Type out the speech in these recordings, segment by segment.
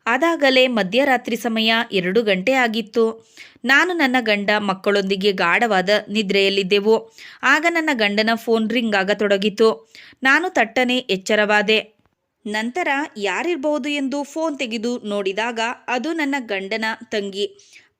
ಅದಾಗಲೇ ಮಧ್ಯರಾತ್ರಿ ಸಮಯ 2 ಗಂಟೆ ಆಗಿತ್ತು. ನಾನು ನನ್ನ ಗಂಡ ಮಕ್ಕಳೊಂದಿಗೆ ಗಾಢವಾದ ನಿದ್ರೆಯಲ್ಲಿದ್ದೆವು. ಆಗ ನನ್ನ ಗಂಡನ ಫೋನ್ ರಿಂಗ್ ಆಗತೊಡಗಿತು. ನಾನು ತಟ್ಟನೆ ಎಚ್ಚರವಾದೆ. ನಂತರ ಯಾರಿರಬಹುದು ಎಂದು ಫೋನ್ ತೆಗೆದು ನೋಡಿದಾಗ ಅದು ನನ್ನ ಗಂಡನ ತಂಗಿ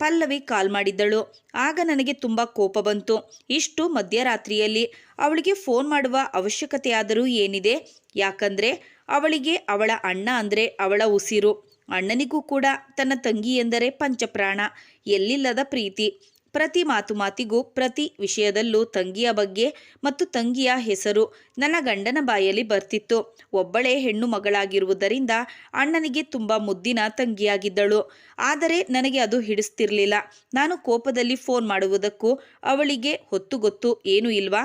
ಪಲ್ಲವಿ ಕಾಲ್ ಮಾಡಿದ್ದಳು. ಆಗ ನನಗೆ ತುಂಬ ಕೋಪ ಬಂತು. ಇಷ್ಟು ಮಧ್ಯರಾತ್ರಿಯಲ್ಲಿ ಅವಳಿಗೆ ಫೋನ್ ಮಾಡುವ ಅವಶ್ಯಕತೆಯಾದರೂ ಏನಿದೆ? ಯಾಕಂದರೆ ಅವಳಿಗೆ ಅವಳ ಅಣ್ಣ ಅಂದರೆ ಅವಳ ಉಸಿರು. ಅಣ್ಣನಿಗೂ ಕೂಡ ತನ್ನ ತಂಗಿ ಎಂದರೆ ಪಂಚಪ್ರಾಣ, ಎಲ್ಲಿಲ್ಲದ ಪ್ರೀತಿ. ಪ್ರತಿ ಮಾತಿಗೂ ಪ್ರತಿ ವಿಷಯದಲ್ಲೂ ತಂಗಿಯ ಬಗ್ಗೆ ಮತ್ತು ತಂಗಿಯ ಹೆಸರು ನನ್ನ ಗಂಡನ ಬಾಯಲ್ಲಿ ಬರ್ತಿತ್ತು. ಒಬ್ಬಳೇ ಹೆಣ್ಣು ಮಗಳಾಗಿರುವುದರಿಂದ ಅಣ್ಣನಿಗೆ ತುಂಬ ಮುದ್ದಿನ ತಂಗಿಯಾಗಿದ್ದಳು. ಆದರೆ ನನಗೆ ಅದು ಹಿಡಿಸ್ತಿರ್ಲಿಲ್ಲ. ನಾನು ಕೋಪದಲ್ಲಿ ಫೋನ್ ಮಾಡುವುದಕ್ಕೂ ಅವಳಿಗೆ ಹೊತ್ತು ಗೊತ್ತು ಏನೂ ಇಲ್ವಾ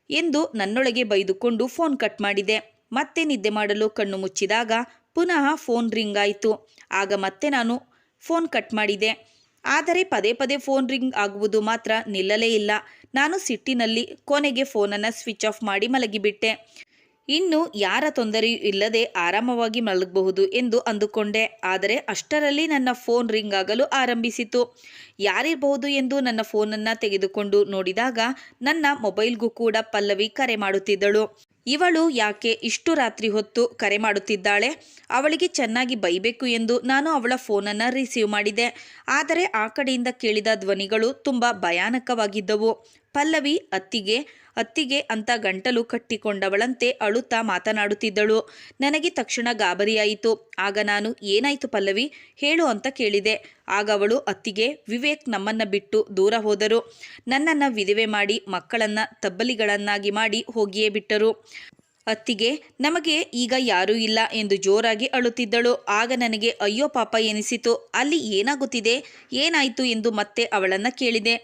ಎಂದು ನನ್ನೊಳಗೆ ಬೈದುಕೊಂಡು ಫೋನ್ ಕಟ್ ಮಾಡಿದೆ. ಮತ್ತೆ ನಿದ್ದೆ ಮಾಡಲು ಕಣ್ಣು ಮುಚ್ಚಿದಾಗ ಪುನಃ ಫೋನ್ ರಿಂಗ್ ಆಯಿತು. ಆಗ ಮತ್ತೆ ನಾನು ಫೋನ್ ಕಟ್ ಮಾಡಿದೆ. ಆದರೆ ಪದೇ ಪದೇ ಫೋನ್ ರಿಂಗ್ ಆಗುವುದು ಮಾತ್ರ ನಿಲ್ಲಲೇ ಇಲ್ಲ. ನಾನು ಸಿಟ್ಟಿನಲ್ಲಿ ಕೊನೆಗೆ ಫೋನನ್ನು ಸ್ವಿಚ್ ಆಫ್ ಮಾಡಿ ಮಲಗಿಬಿಟ್ಟೆ. ಇನ್ನು ಯಾರ ತೊಂದರೆಯೂ ಇಲ್ಲದೆ ಆರಾಮವಾಗಿ ಮಲಗಬಹುದು ಎಂದು ಅಂದುಕೊಂಡೆ. ಆದರೆ ಅಷ್ಟರಲ್ಲಿ ನನ್ನ ಫೋನ್ ರಿಂಗ್ ಆಗಲು ಆರಂಭಿಸಿತು. ಯಾರಿರಬಹುದು ಎಂದು ನನ್ನ ಫೋನನ್ನು ತೆಗೆದುಕೊಂಡು ನೋಡಿದಾಗ ನನ್ನ ಮೊಬೈಲ್ಗೂ ಕೂಡ ಪಲ್ಲವಿ ಕರೆ ಮಾಡುತ್ತಿದ್ದಳು. ಇವಳು ಯಾಕೆ ಇಷ್ಟು ರಾತ್ರಿ ಹೊತ್ತು ಕರೆ ಮಾಡುತ್ತಿದ್ದಾಳೆ? ಅವಳಿಗೆ ಚೆನ್ನಾಗಿ ಬೈಬೇಕು ಎಂದು ನಾನು ಅವಳ ಫೋನನ್ನು ರಿಸೀವ್ ಮಾಡಿದೆ. ಆದರೆ ಆ ಕಡೆಯಿಂದ ಕೇಳಿದ ಧ್ವನಿಗಳು ತುಂಬ ಭಯಾನಕವಾಗಿದ್ದವು. ಪಲ್ಲವಿ ಅತ್ತಿಗೆ ಅಂತ ಗಂಟಲು ಕಟ್ಟಿಕೊಂಡವಳಂತೆ ಅಳುತ್ತಾ ಮಾತನಾಡುತ್ತಿದ್ದಳು. ನನಗೆ ತಕ್ಷಣ ಗಾಬರಿಯಾಯಿತು. ಆಗ ನಾನು ಏನಾಯಿತು ಪಲ್ಲವಿ ಹೇಳು ಅಂತ ಕೇಳಿದೆ. ಆಗ ಅವಳು ಅತ್ತಿಗೆ, ವಿವೇಕ್ ನಮ್ಮನ್ನು ಬಿಟ್ಟು ದೂರ ಹೋದರು. ನನ್ನನ್ನು ವಿಧವೆ ಮಾಡಿ ಮಕ್ಕಳನ್ನು ತಬ್ಬಲಿಗಳನ್ನಾಗಿ ಮಾಡಿ ಹೋಗಿಯೇ ಬಿಟ್ಟರು. ಅತ್ತಿಗೆ, ನಮಗೆ ಈಗ ಯಾರೂ ಇಲ್ಲ ಎಂದು ಜೋರಾಗಿ ಅಳುತ್ತಿದ್ದಳು. ಆಗ ನನಗೆ ಅಯ್ಯೋ ಪಾಪ ಎನಿಸಿತು. ಅಲ್ಲಿ ಏನಾಗುತ್ತಿದೆ, ಏನಾಯಿತು ಎಂದು ಮತ್ತೆ ಅವಳನ್ನು ಕೇಳಿದೆ.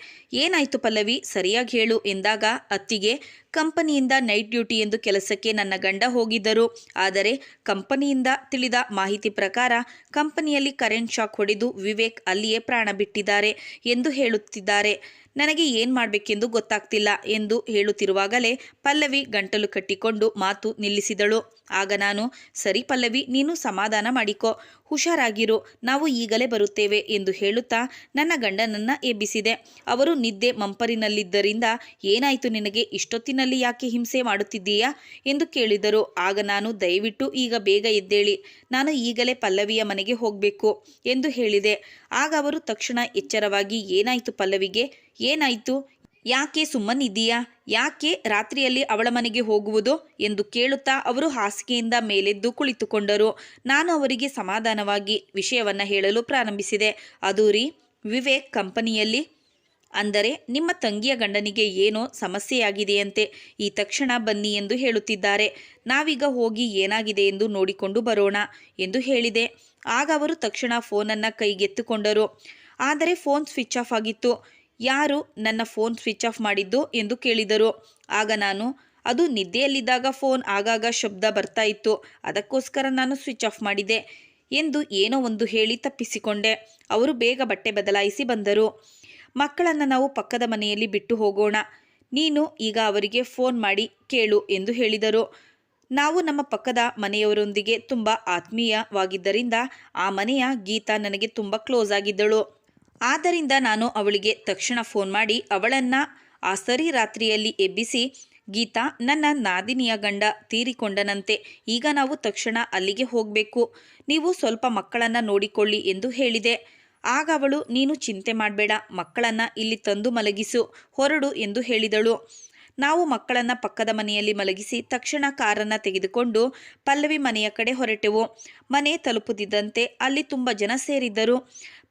ಏನಾಯಿತು ಪಲ್ಲವಿ, ಸರಿಯಾಗಿ ಹೇಳು ಎಂದಾಗ ಅತ್ತಿಗೆ, ಕಂಪನಿಯಿಂದ ನೈಟ್ ಡ್ಯೂಟಿ ಎಂದು ಕೆಲಸಕ್ಕೆ ನನ್ನ ಗಂಡ ಹೋಗಿದ್ದರು. ಆದರೆ ಕಂಪನಿಯಿಂದ ತಿಳಿದ ಮಾಹಿತಿ ಪ್ರಕಾರ ಕಂಪನಿಯಲ್ಲಿ ಕರೆಂಟ್ ಶಾಕ್ ಹೊಡೆದು ವಿವೇಕ್ ಅಲ್ಲಿಯೇ ಪ್ರಾಣ ಬಿಟ್ಟಿದ್ದಾರೆ ಎಂದು ಹೇಳುತ್ತಿದ್ದಾರೆ. ನನಗೆ ಏನು ಮಾಡಬೇಕೆಂದು ಗೊತ್ತಾಗ್ತಿಲ್ಲ ಎಂದು ಹೇಳುತ್ತಿರುವಾಗಲೇ ಪಲ್ಲವಿ ಗಂಟಲು ಕಟ್ಟಿಕೊಂಡು ಮಾತು ನಿಲ್ಲಿಸಿದಳು. ಆಗ ನಾನು, ಸರಿ ಪಲ್ಲವಿ, ನೀನು ಸಮಾಧಾನ ಮಾಡಿಕೊ, ಹುಷಾರಾಗಿರು, ನಾವು ಈಗಲೇ ಬರುತ್ತೇವೆ ಎಂದು ಹೇಳುತ್ತಾ ನನ್ನ ಗಂಡನನ್ನು ಎಬ್ಬಿಸಿದೆ. ಅವರು ನಿದ್ದೆ ಮಂಪರಿನಲ್ಲಿದ್ದರಿಂದ ಏನಾಯಿತು ನಿನಗೆ, ಇಷ್ಟೊತ್ತಿನಲ್ಲಿ ಯಾಕೆ ಹಿಂಸೆ ಮಾಡುತ್ತಿದ್ದೀಯಾ ಎಂದು ಕೇಳಿದರು. ಆಗ ನಾನು, ದಯವಿಟ್ಟು ಈಗ ಬೇಗ ಎದ್ದೇಳಿ, ನಾನು ಈಗಲೇ ಪಲ್ಲವಿಯ ಮನೆಗೆ ಹೋಗಬೇಕು ಎಂದು ಹೇಳಿದೆ. ಆಗ ಅವರು ತಕ್ಷಣ ಎಚ್ಚರವಾಗಿ, ಏನಾಯಿತು ಪಲ್ಲವಿಗೆ, ಏನಾಯಿತು, ಯಾಕೆ ಸುಮ್ಮನಿದ್ದೀಯಾ, ಯಾಕೆ ರಾತ್ರಿಯಲ್ಲಿ ಅವಳ ಮನೆಗೆ ಹೋಗುವುದು ಎಂದು ಕೇಳುತ್ತಾ ಅವರು ಹಾಸಿಗೆಯಿಂದ ಮೇಲೆದ್ದು ಕುಳಿತುಕೊಂಡರು. ನಾನು ಅವರಿಗೆ ಸಮಾಧಾನವಾಗಿ ವಿಷಯವನ್ನು ಹೇಳಲು ಪ್ರಾರಂಭಿಸಿದೆ. ಅದು ರೀ, ವಿವೇಕ್ ಕಂಪನಿಯಲ್ಲಿ, ಅಂದರೆ ನಿಮ್ಮ ತಂಗಿಯ ಗಂಡನಿಗೆ ಏನೋ ಸಮಸ್ಯೆಯಾಗಿದೆಯಂತೆ, ಈ ತಕ್ಷಣ ಬನ್ನಿ ಎಂದು ಹೇಳುತ್ತಿದ್ದಾರೆ. ನಾವೀಗ ಹೋಗಿ ಏನಾಗಿದೆ ಎಂದು ನೋಡಿಕೊಂಡು ಬರೋಣ ಎಂದು ಹೇಳಿದೆ. ಆಗ ಅವರು ತಕ್ಷಣ ಫೋನನ್ನು ಕೈಗೆತ್ತಿಕೊಂಡರು. ಆದರೆ ಫೋನ್ ಸ್ವಿಚ್ ಆಫ್ ಆಗಿತ್ತು. ಯಾರು ನನ್ನ ಫೋನ್ ಸ್ವಿಚ್ ಆಫ್ ಮಾಡಿದ್ದು ಎಂದು ಕೇಳಿದರು. ಆಗ ನಾನು, ಅದು ನಿದ್ದೆಯಲ್ಲಿದ್ದಾಗ ಫೋನ್ ಆಗಾಗ ಶಬ್ದ ಬರ್ತಾ ಇತ್ತು, ಅದಕ್ಕೋಸ್ಕರ ನಾನು ಸ್ವಿಚ್ ಆಫ್ ಮಾಡಿದೆ ಎಂದು ಏನೋ ಒಂದು ಹೇಳಿ ತಪ್ಪಿಸಿಕೊಂಡೆ. ಅವರು ಬೇಗ ಬಟ್ಟೆ ಬದಲಾಯಿಸಿ ಬಂದರು. ಮಕ್ಕಳನ್ನು ನಾವು ಪಕ್ಕದ ಮನೆಯಲ್ಲಿ ಬಿಟ್ಟು ಹೋಗೋಣ, ನೀನು ಈಗ ಅವರಿಗೆ ಫೋನ್ ಮಾಡಿ ಕೇಳು ಎಂದು ಹೇಳಿದರು. ನಾವು ನಮ್ಮ ಪಕ್ಕದ ಮನೆಯವರೊಂದಿಗೆ ತುಂಬ ಆತ್ಮೀಯವಾಗಿದ್ದರಿಂದ ಆ ಮನೆಯ ಗೀತಾ ನನಗೆ ತುಂಬ ಕ್ಲೋಸ್ ಆಗಿದ್ದಳು. ಆದ್ದರಿಂದ ನಾನು ಅವಳಿಗೆ ತಕ್ಷಣ ಫೋನ್ ಮಾಡಿ ಅವಳನ್ನು ಆ ಸರಿ ರಾತ್ರಿಯಲ್ಲಿ ಎಬ್ಬಿಸಿ, ಗೀತಾ, ನನ್ನ ನಾದಿನಿಯ ಗಂಡ ತೀರಿಕೊಂಡನಂತೆ, ಈಗ ನಾವು ತಕ್ಷಣ ಅಲ್ಲಿಗೆ ಹೋಗಬೇಕು, ನೀವು ಸ್ವಲ್ಪ ಮಕ್ಕಳನ್ನು ನೋಡಿಕೊಳ್ಳಿ ಎಂದು ಹೇಳಿದೆ. ಆಗ ಅವಳು, ನೀನು ಚಿಂತೆ ಮಾಡಬೇಡ, ಮಕ್ಕಳನ್ನು ಇಲ್ಲಿ ತಂದು ಮಲಗಿಸು, ಹೊರಡು ಎಂದು ಹೇಳಿದಳು. ನಾವು ಮಕ್ಕಳನ್ನು ಪಕ್ಕದ ಮನೆಯಲ್ಲಿ ಮಲಗಿಸಿ ತಕ್ಷಣ ಕಾರನ್ನು ತೆಗೆದುಕೊಂಡು ಪಲ್ಲವಿ ಮನೆಯ ಕಡೆ ಹೊರಟೆವು. ಮನೆ ತಲುಪುತ್ತಿದ್ದಂತೆ ಅಲ್ಲಿ ತುಂಬ ಜನ ಸೇರಿದ್ದರು.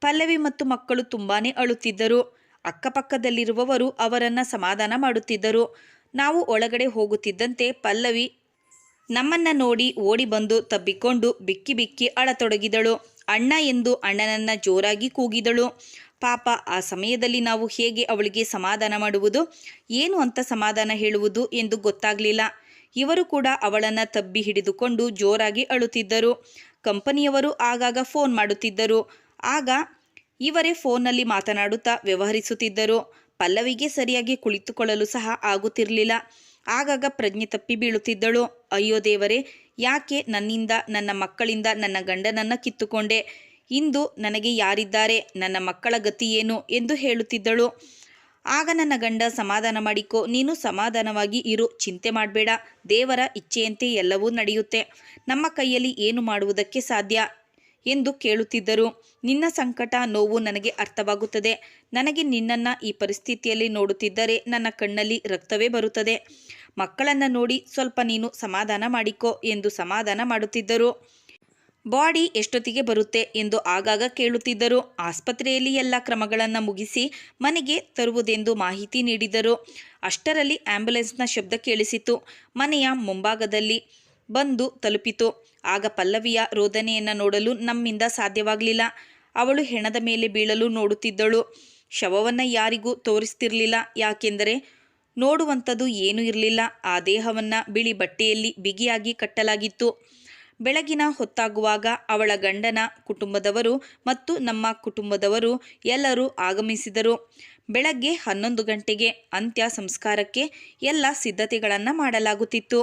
ಪಲ್ಲವಿ ಮತ್ತು ಮಕ್ಕಳು ತುಂಬಾ ಅಳುತ್ತಿದ್ದರು. ಅಕ್ಕಪಕ್ಕದಲ್ಲಿರುವವರು ಅವರನ್ನು ಸಮಾಧಾನ ಮಾಡುತ್ತಿದ್ದರು. ನಾವು ಒಳಗಡೆ ಹೋಗುತ್ತಿದ್ದಂತೆ ಪಲ್ಲವಿ ನಮ್ಮನ್ನು ನೋಡಿ ಓಡಿ ಬಂದು ತಬ್ಬಿಕೊಂಡು ಬಿಕ್ಕಿ ಬಿಕ್ಕಿ ಅಳತೊಡಗಿದಳು. ಅಣ್ಣ ಎಂದು ಅಣ್ಣನನ್ನು ಜೋರಾಗಿ ಕೂಗಿದಳು. ಪಾಪ, ಆ ಸಮಯದಲ್ಲಿ ನಾವು ಹೇಗೆ ಅವಳಿಗೆ ಸಮಾಧಾನ ಮಾಡುವುದು, ಏನು ಅಂತ ಸಮಾಧಾನ ಹೇಳುವುದು ಎಂದು ಗೊತ್ತಾಗಲಿಲ್ಲ. ಇವರು ಕೂಡ ಅವಳನ್ನು ತಬ್ಬಿ ಹಿಡಿದುಕೊಂಡು ಜೋರಾಗಿ ಅಳುತ್ತಿದ್ದರು. ಕಂಪನಿಯವರು ಆಗಾಗ ಫೋನ್ ಮಾಡುತ್ತಿದ್ದರು. ಆಗ ಇವರೇ ಫೋನ್ನಲ್ಲಿ ಮಾತನಾಡುತ್ತಾ ವ್ಯವಹರಿಸುತ್ತಿದ್ದರು. ಪಲ್ಲವಿಗೆ ಸರಿಯಾಗಿ ಕುಳಿತುಕೊಳ್ಳಲು ಸಹ ಆಗುತ್ತಿರಲಿಲ್ಲ. ಆಗಾಗ ಪ್ರಜ್ಞೆ ತಪ್ಪಿ ಬೀಳುತ್ತಿದ್ದಳು. ಅಯ್ಯೋ ದೇವರೇ, ಯಾಕೆ ನನ್ನಿಂದ, ನನ್ನ ಮಕ್ಕಳಿಂದ ನನ್ನ ಗಂಡನನ್ನು ಕಿತ್ತುಕೊಂಡೆ? ಇಂದು ನನಗೆ ಯಾರಿದ್ದಾರೆ? ನನ್ನ ಮಕ್ಕಳ ಗತಿ ಏನು ಎಂದು ಹೇಳುತ್ತಿದ್ದಳು. ಆಗ ನನ್ನ ಗಂಡ, ಸಮಾಧಾನ ಮಾಡಿಕೊ, ನೀನು ಸಮಾಧಾನವಾಗಿ ಇರು, ಚಿಂತೆ ಮಾಡಬೇಡ, ದೇವರ ಇಚ್ಛೆಯಂತೆ ಎಲ್ಲವೂ ನಡೆಯುತ್ತೆ, ನಮ್ಮ ಕೈಯಲ್ಲಿ ಏನು ಮಾಡುವುದಕ್ಕೆ ಸಾಧ್ಯ ಎಂದು ಕೇಳುತ್ತಿದ್ದರು. ನಿನ್ನ ಸಂಕಟ, ನೋವು ನನಗೆ ಅರ್ಥವಾಗುತ್ತದೆ. ನನಗೆ ನಿನ್ನನ್ನು ಈ ಪರಿಸ್ಥಿತಿಯಲ್ಲಿ ನೋಡುತ್ತಿದ್ದರೆ ನನ್ನ ಕಣ್ಣಲ್ಲಿ ರಕ್ತವೇ ಬರುತ್ತದೆ. ಮಕ್ಕಳನ್ನು ನೋಡಿ ಸ್ವಲ್ಪ ನೀನು ಸಮಾಧಾನ ಮಾಡಿಕೊ ಎಂದು ಸಮಾಧಾನ ಮಾಡುತ್ತಿದ್ದರು. ಬಾಡಿ ಎಷ್ಟೊತ್ತಿಗೆ ಬರುತ್ತೆ ಎಂದು ಆಗಾಗ ಕೇಳುತ್ತಿದ್ದರು. ಆಸ್ಪತ್ರೆಯಲ್ಲಿ ಎಲ್ಲ ಕ್ರಮಗಳನ್ನು ಮುಗಿಸಿ ಮನೆಗೆ ತರುವುದೆಂದು ಮಾಹಿತಿ ನೀಡಿದರು. ಅಷ್ಟರಲ್ಲಿ ಆಂಬ್ಯುಲೆನ್ಸ್ನ ಶಬ್ದ ಕೇಳಿಸಿತು. ಮನೆಯ ಮುಂಭಾಗದಲ್ಲಿ ಬಂದು ತಲುಪಿತು. ಆಗ ಪಲ್ಲವಿಯ ರೋದನೆಯನ್ನು ನೋಡಲು ನಮ್ಮಿಂದ ಸಾಧ್ಯವಾಗಲಿಲ್ಲ. ಅವಳು ಹೆಣದ ಮೇಲೆ ಬೀಳಲು ನೋಡುತ್ತಿದ್ದಳು. ಶವವನ್ನು ಯಾರಿಗೂ ತೋರಿಸ್ತಿರ್ಲಿಲ್ಲ, ಯಾಕೆಂದರೆ ನೋಡುವಂಥದ್ದು ಏನೂ ಇರಲಿಲ್ಲ. ಆ ದೇಹವನ್ನು ಬಿಳಿ ಬಟ್ಟೆಯಲ್ಲಿ ಬಿಗಿಯಾಗಿ ಕಟ್ಟಲಾಗಿತ್ತು. ಬೆಳಗಿನ ಹೊತ್ತಾಗುವಾಗ ಅವಳ ಗಂಡನ ಕುಟುಂಬದವರು ಮತ್ತು ನಮ್ಮ ಕುಟುಂಬದವರು ಎಲ್ಲರೂ ಆಗಮಿಸಿದರು. ಬೆಳಗ್ಗೆ 11 ಗಂಟೆಗೆ ಅಂತ್ಯ ಸಂಸ್ಕಾರಕ್ಕೆ ಎಲ್ಲ ಸಿದ್ಧತೆಗಳನ್ನು ಮಾಡಲಾಗುತ್ತಿತ್ತು.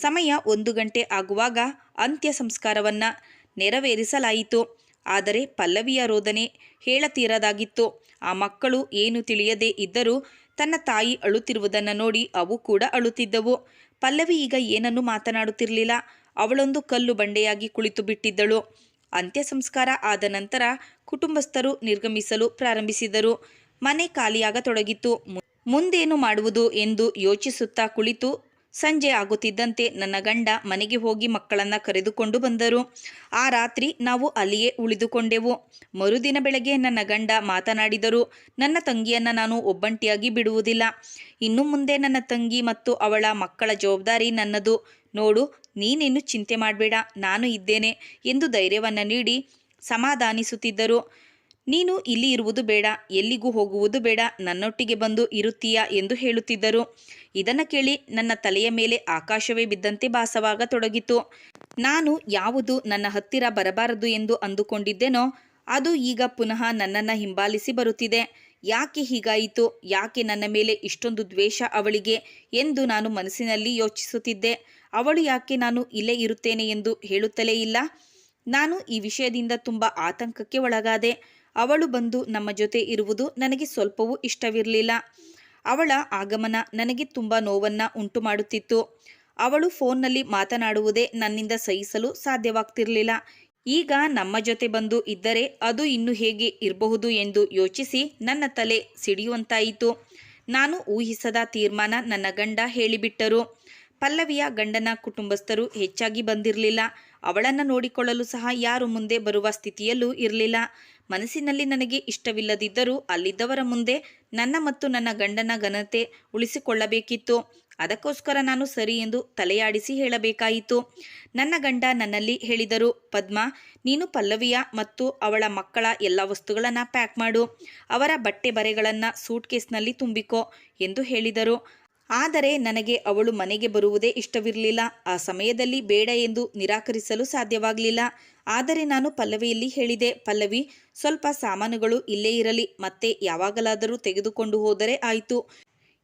ಸಮಯ 1 ಗಂಟೆ ಆಗುವಾಗ ಅಂತ್ಯ ಸಂಸ್ಕಾರವನ್ನು ನೆರವೇರಿಸಲಾಯಿತು. ಆದರೆ ಪಲ್ಲವಿಯ ರೋದನೆ ಹೇಳತೀರದಾಗಿತ್ತು. ಆ ಮಕ್ಕಳು ಏನು ತಿಳಿಯದೇ ಇದ್ದರೂ ತನ್ನ ತಾಯಿ ಅಳುತ್ತಿರುವುದನ್ನು ನೋಡಿ ಅವು ಕೂಡ ಅಳುತ್ತಿದ್ದವು. ಪಲ್ಲವಿ ಈಗ ಏನನ್ನೂ ಮಾತನಾಡುತ್ತಿರಲಿಲ್ಲ. ಅವಳೊಂದು ಕಲ್ಲು ಬಂಡೆಯಾಗಿ ಕುಳಿತು ಬಿಟ್ಟಿದ್ದಳು. ಅಂತ್ಯ ಸಂಸ್ಕಾರ ಆದ ನಂತರ ಕುಟುಂಬಸ್ಥರು ನಿರ್ಗಮಿಸಲು ಪ್ರಾರಂಭಿಸಿದರು. ಮನೆ ಖಾಲಿಯಾಗತೊಡಗಿತು. ಮುಂದೇನು ಮಾಡುವುದು ಎಂದು ಯೋಚಿಸುತ್ತಾ ಕುಳಿತು ಸಂಜೆ ಆಗುತ್ತಿದ್ದಂತೆ ನನ್ನ ಗಂಡ ಮನೆಗೆ ಹೋಗಿ ಮಕ್ಕಳನ್ನು ಕರೆದುಕೊಂಡು ಬಂದರು. ಆ ರಾತ್ರಿ ನಾವು ಅಲ್ಲಿಯೇ ಉಳಿದುಕೊಂಡೆವು. ಮರುದಿನ ಬೆಳಗ್ಗೆ ನನ್ನ ಗಂಡ ಮಾತನಾಡಿದರು. ನನ್ನ ತಂಗಿಯನ್ನು ನಾನು ಒಬ್ಬಂಟಿಯಾಗಿ ಬಿಡುವುದಿಲ್ಲ. ಇನ್ನು ಮುಂದೆ ನನ್ನ ತಂಗಿ ಮತ್ತು ಅವಳ ಮಕ್ಕಳ ಜವಾಬ್ದಾರಿ ನನ್ನದು. ನೋಡು, ನೀನೇನು ಚಿಂತೆ ಮಾಡಬೇಡ, ನಾನು ಇದ್ದೇನೆ ಎಂದು ಧೈರ್ಯವನ್ನು ನೀಡಿ ಸಮಾಧಾನಿಸುತ್ತಿದ್ದರು. ನೀನು ಇಲ್ಲಿ ಇರುವುದು ಬೇಡ, ಎಲ್ಲಿಗೂ ಹೋಗುವುದು ಬೇಡ, ನನ್ನೊಟ್ಟಿಗೆ ಬಂದು ಇರುತ್ತೀಯಾ ಎಂದು ಹೇಳುತ್ತಿದ್ದರು. ಇದನ್ನು ಕೇಳಿ ನನ್ನ ತಲೆಯ ಮೇಲೆ ಆಕಾಶವೇ ಬಿದ್ದಂತೆ ಭಾಸವಾಗತೊಡಗಿತು. ನಾನು ಯಾವುದು ನನ್ನ ಹತ್ತಿರ ಬರಬಾರದು ಎಂದು ಅಂದುಕೊಂಡಿದ್ದೆನೋ ಅದು ಈಗ ಪುನಃ ನನ್ನನ್ನು ಹಿಂಬಾಲಿಸಿ ಬರುತ್ತಿದೆ. ಯಾಕೆ ಹೀಗಾಯಿತು? ಯಾಕೆ ನನ್ನ ಮೇಲೆ ಇಷ್ಟೊಂದು ದ್ವೇಷ ಅವಳಿಗೆ ಎಂದು ನಾನು ಮನಸ್ಸಿನಲ್ಲಿ ಯೋಚಿಸುತ್ತಿದ್ದೆ. ಅವಳು ಯಾಕೆ ನಾನು ಇಲ್ಲೇ ಇರುತ್ತೇನೆ ಎಂದು ಹೇಳುತ್ತಲೇ ಇಲ್ಲ? ನಾನು ಈ ವಿಷಯದಿಂದ ತುಂಬ ಆತಂಕಕ್ಕೆ ಒಳಗಾದೆ. ಅವಳು ಬಂದು ನಮ್ಮ ಜೊತೆ ಇರುವುದು ನನಗೆ ಸ್ವಲ್ಪವೂ ಇಷ್ಟವಿರಲಿಲ್ಲ. ಅವಳ ಆಗಮನ ನನಗೆ ತುಂಬ ನೋವನ್ನು ಉಂಟು ಮಾಡುತ್ತಿತ್ತು. ಅವಳು ಫೋನ್ನಲ್ಲಿ ಮಾತನಾಡುವುದೇ ನನ್ನಿಂದ ಸಹಿಸಲು ಸಾಧ್ಯವಾಗ್ತಿರಲಿಲ್ಲ. ಈಗ ನಮ್ಮ ಜೊತೆ ಬಂದು ಇದ್ದರೆ ಅದು ಇನ್ನು ಹೇಗೆ ಇರಬಹುದು ಎಂದು ಯೋಚಿಸಿ ನನ್ನ ತಲೆ ಸಿಡಿಯುವಂತಾಯಿತು. ನಾನು ಊಹಿಸದ ತೀರ್ಮಾನ ನನ್ನ ಗಂಡ ಹೇಳಿಬಿಟ್ಟರು. ಪಲ್ಲವಿಯ ಗಂಡನ ಕುಟುಂಬಸ್ಥರು ಹೆಚ್ಚಾಗಿ ಬಂದಿರಲಿಲ್ಲ. ಅವಳನ್ನು ನೋಡಿಕೊಳ್ಳಲು ಸಹ ಯಾರು ಮುಂದೆ ಬರುವ ಸ್ಥಿತಿಯಲ್ಲೂ ಇರಲಿಲ್ಲ. ಮನಸ್ಸಿನಲ್ಲಿ ನನಗೆ ಇಷ್ಟವಿಲ್ಲದಿದ್ದರೂ ಅಲ್ಲಿದ್ದವರ ಮುಂದೆ ನನ್ನ ಮತ್ತು ನನ್ನ ಗಂಡನ ಘನತೆ ಉಳಿಸಿಕೊಳ್ಳಬೇಕಿತ್ತು. ಅದಕ್ಕೋಸ್ಕರ ನಾನು ಸರಿ ಎಂದು ತಲೆಯಾಡಿಸಿ ಹೇಳಬೇಕಾಯಿತು. ನನ್ನ ಗಂಡ ನನ್ನಲ್ಲಿ ಹೇಳಿದರು, ಪದ್ಮಾ, ನೀನು ಪಲ್ಲವಿಯ ಮತ್ತು ಅವಳ ಮಕ್ಕಳ ಎಲ್ಲ ವಸ್ತುಗಳನ್ನು ಪ್ಯಾಕ್ ಮಾಡು, ಅವರ ಬಟ್ಟೆ ಬರೆಗಳನ್ನು ಸೂಟ್ ಕೇಸ್ನಲ್ಲಿ ತುಂಬಿಕೋ ಎಂದು ಹೇಳಿದರು. ಆದರೆ ನನಗೆ ಅವಳು ಮನೆಗೆ ಬರುವುದೇ ಇಷ್ಟವಿರಲಿಲ್ಲ. ಆ ಸಮಯದಲ್ಲಿ ಬೇಡ ಎಂದು ನಿರಾಕರಿಸಲು ಸಾಧ್ಯವಾಗಲಿಲ್ಲ. ಆದರೆ ನಾನು ಪಲ್ಲವಿಯಲ್ಲಿ ಹೇಳಿದೆ, ಪಲ್ಲವಿ, ಸ್ವಲ್ಪ ಸಾಮಾನುಗಳು ಇಲ್ಲೇ ಇರಲಿ, ಮತ್ತೆ ಯಾವಾಗಲಾದರೂ ತೆಗೆದುಕೊಂಡು ಹೋದರೆ ಆಯಿತು.